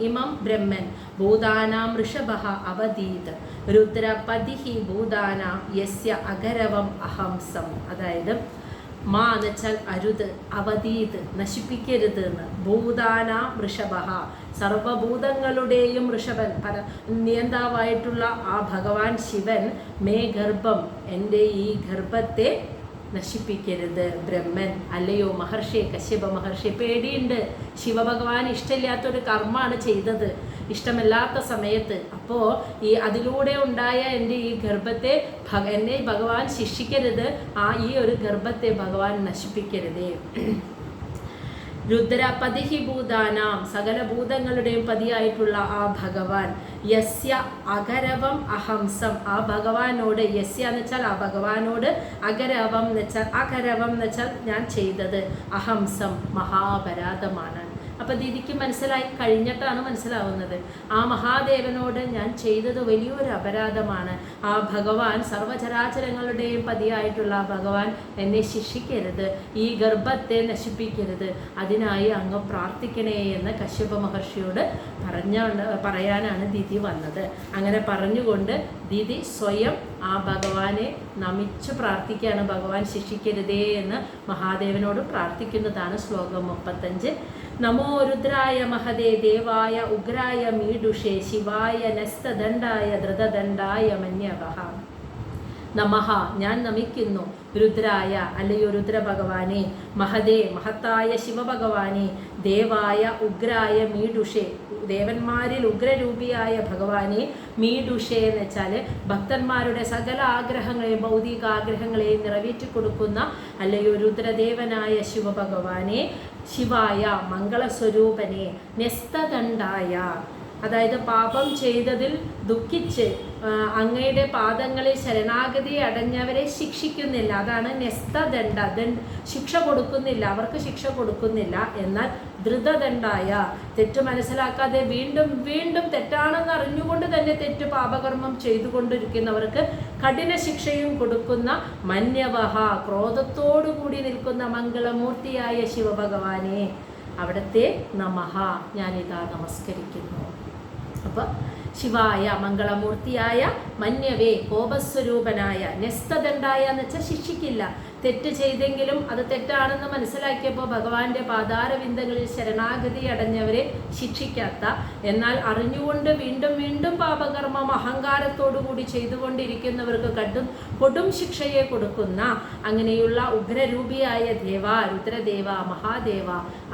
ഇമം ബ്രഹ്മൻ ഭൂതാനാം ഋഷഭഃ അവധീത് രുദ്രപതിഃ ഭൂതാനാം യസ്യ അഗരവം അഹംസം. അതായത് മാ എന്ന് വെച്ചാൽ അരുത്, അവധീത് നശിപ്പിക്കരുത് എന്ന്, ഭൂതാനാം ഋഷഭഃ സർവഭൂതങ്ങളുടെയും ഋഷഭൻ നിയന്താവായിട്ടുള്ള ആ ഭഗവാൻ ശിവൻ, മേ ഗർഭം എൻ്റെ ഈ ഗർഭത്തെ നശിപ്പിക്കരുത്. ബ്രഹ്മൻ, അല്ലയോ മഹർഷി, കശ്യപ മഹർഷി, പേടിയുണ്ട്. ശിവഭഗവാൻ ഇഷ്ടമില്ലാത്തൊരു കർമ്മമാണ് ചെയ്തത്, ഇഷ്ടമല്ലാത്ത സമയത്ത്. അപ്പോൾ അതിലൂടെ ഉണ്ടായ എൻ്റെ ഈ ഗർഭത്തെ എന്നെ ഭഗവാൻ ശിക്ഷിക്കരുത്, ഈ ഒരു ഗർഭത്തെ ഭഗവാൻ നശിപ്പിക്കരുതേ. രുദ്രപതിഹി ഭൂതാനാം, സകല ഭൂതങ്ങളുടെയും പതിയായിട്ടുള്ള ആ ഭഗവാൻ, യസ്യ അഗരവം അഹംസം, ആ ഭഗവാനോട്, യസ്യ എന്ന് വെച്ചാൽ ആ ഭഗവാനോട്, അഗരവം എന്ന് വെച്ചാൽ ഞാൻ ചെയ്തത്, അഹംസം മഹാപരാധമാണ്. അപ്പം ദിദിക്ക് മനസ്സിലായി, കഴിഞ്ഞിട്ടാണ് മനസ്സിലാവുന്നത്, ആ മഹാദേവനോട് ഞാൻ ചെയ്തത് വലിയൊരു അപരാധമാണ്. ആ ഭഗവാൻ, സർവചരാചരങ്ങളുടെയും പതിയായിട്ടുള്ള ആ ഭഗവാൻ എന്നെ ശിക്ഷിക്കരുത്, ഈ ഗർഭത്തെ നശിപ്പിക്കരുത്, അതിനായി അങ്ങ് പ്രാർത്ഥിക്കണേ എന്ന് കശ്യപ മഹർഷിയോട് പറയാനാണ് ദിതി വന്നത്. അങ്ങനെ പറഞ്ഞുകൊണ്ട് ദിതി സ്വയം ആ ഭഗവാനെ നമിച്ച് പ്രാർത്ഥിക്കുകയാണ്, ഭഗവാൻ ശിക്ഷിക്കരുതേ എന്ന് മഹാദേവനോട് പ്രാർത്ഥിക്കുന്നതാണ് ശ്ലോകം 35. നമോ രുദ്രായ മഹദേ ദേവായ ഉഗ്രായ മീഡുഷേ ശിവായ നസ്തദണ്ഡായ ധൃതദണ്ഡായ മന്യവഹ. നമഃ, ഞാൻ നമിക്കുന്നു, രുദ്രായ അല്ലയോ രുദ്ര ഭഗവാനെ, മഹദേ മഹത്തായ ശിവഭഗവാനെ, ദേവായ ഉഗ്രായ മീഡുഷേ ദേവന്മാരിൽ ഉഗ്രരൂപിയായ ഭഗവാനെ, മീഡുഷേ എന്ന് വെച്ചാൽ ഭക്തന്മാരുടെ സകല ആഗ്രഹങ്ങളെയും ഭൗതിക ആഗ്രഹങ്ങളെയും നിറവേറ്റി കൊടുക്കുന്ന അല്ലയോ രുദ്രദേവനായ ശിവഭഗവാനെ, ശിവായ മംഗളസ്വരൂപനെ, ന്യസ്തദണ്ഡായ അതായത് പാപം ചെയ്തതിൽ ദുഃഖിച്ച് അങ്ങയുടെ പാദങ്ങളിൽ ശരണാഗതി അടഞ്ഞവരെ ശിക്ഷിക്കുന്നില്ല, അതാണ് ന്യസ്തദണ്ഡ, ശിക്ഷ കൊടുക്കുന്നില്ല, അവർക്ക് ശിക്ഷ കൊടുക്കുന്നില്ല. എന്നാൽ ധൃതദണ്ഡായ, തെറ്റ് മനസ്സിലാക്കാതെ വീണ്ടും വീണ്ടും തെറ്റാണെന്ന് അറിഞ്ഞുകൊണ്ട് തന്നെ തെറ്റ് പാപകർമ്മം ചെയ്തുകൊണ്ടിരിക്കുന്നവർക്ക് കഠിന ശിക്ഷയും കൊടുക്കുന്ന മന്യവഹ, ക്രോധത്തോടുകൂടി നിൽക്കുന്ന മംഗളമൂർത്തിയായ ശിവഭഗവാനെ, അവിടുത്തെ നമഃ ഞാനിതാ നമസ്കരിക്കുന്നു. അപ്പോൾ ശിവായ മംഗളമൂർത്തിയായ, മന്യവേ കോപസ്വരൂപനായ, ന്യസ്തദണ്ഡായ എന്ന് വെച്ചാൽ ശിക്ഷിക്കില്ല, തെറ്റ് ചെയ്തെങ്കിലും അത് തെറ്റാണെന്ന് മനസ്സിലാക്കിയപ്പോൾ ഭഗവാന്റെ പാതാരവിന്ദങ്ങളിൽ ശരണാഗതി അടഞ്ഞവരെ ശിക്ഷിക്കാത്ത, എന്നാൽ അറിഞ്ഞുകൊണ്ട് വീണ്ടും വീണ്ടും പാപകർമ്മം അഹങ്കാരത്തോടുകൂടി ചെയ്തുകൊണ്ടിരിക്കുന്നവർക്ക് കൊടും ശിക്ഷയെ കൊടുക്കുന്ന അങ്ങനെയുള്ള ഉഗ്രരൂപിയായ ദേവ, രുദ്രദേവ, മഹാദേവ,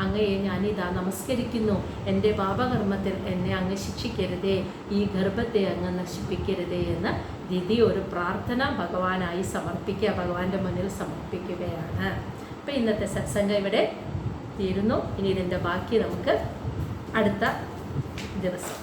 അങ്ങയെ ഞാനിതാ നമസ്കരിക്കുന്നു. എൻ്റെ പാപകർമ്മത്തിൽ എന്നെ അങ്ങ് ശിക്ഷിക്കരുതേ, ഈ ഗർഭത്തെ അങ്ങ് നശിപ്പിക്കരുതേ എന്ന് ദിതി ഒരു പ്രാർത്ഥന ഭഗവാനായി സമർപ്പിക്കുക, ഭഗവാന്റെ മുന്നിൽ സമർപ്പിക്കുകയാണ്. അപ്പം ഇന്നത്തെ സത്സംഗം ഇവിടെ തീരുന്നു. ഇനി ഇതിൻ്റെ ബാക്കി നമുക്ക് അടുത്ത ദിവസം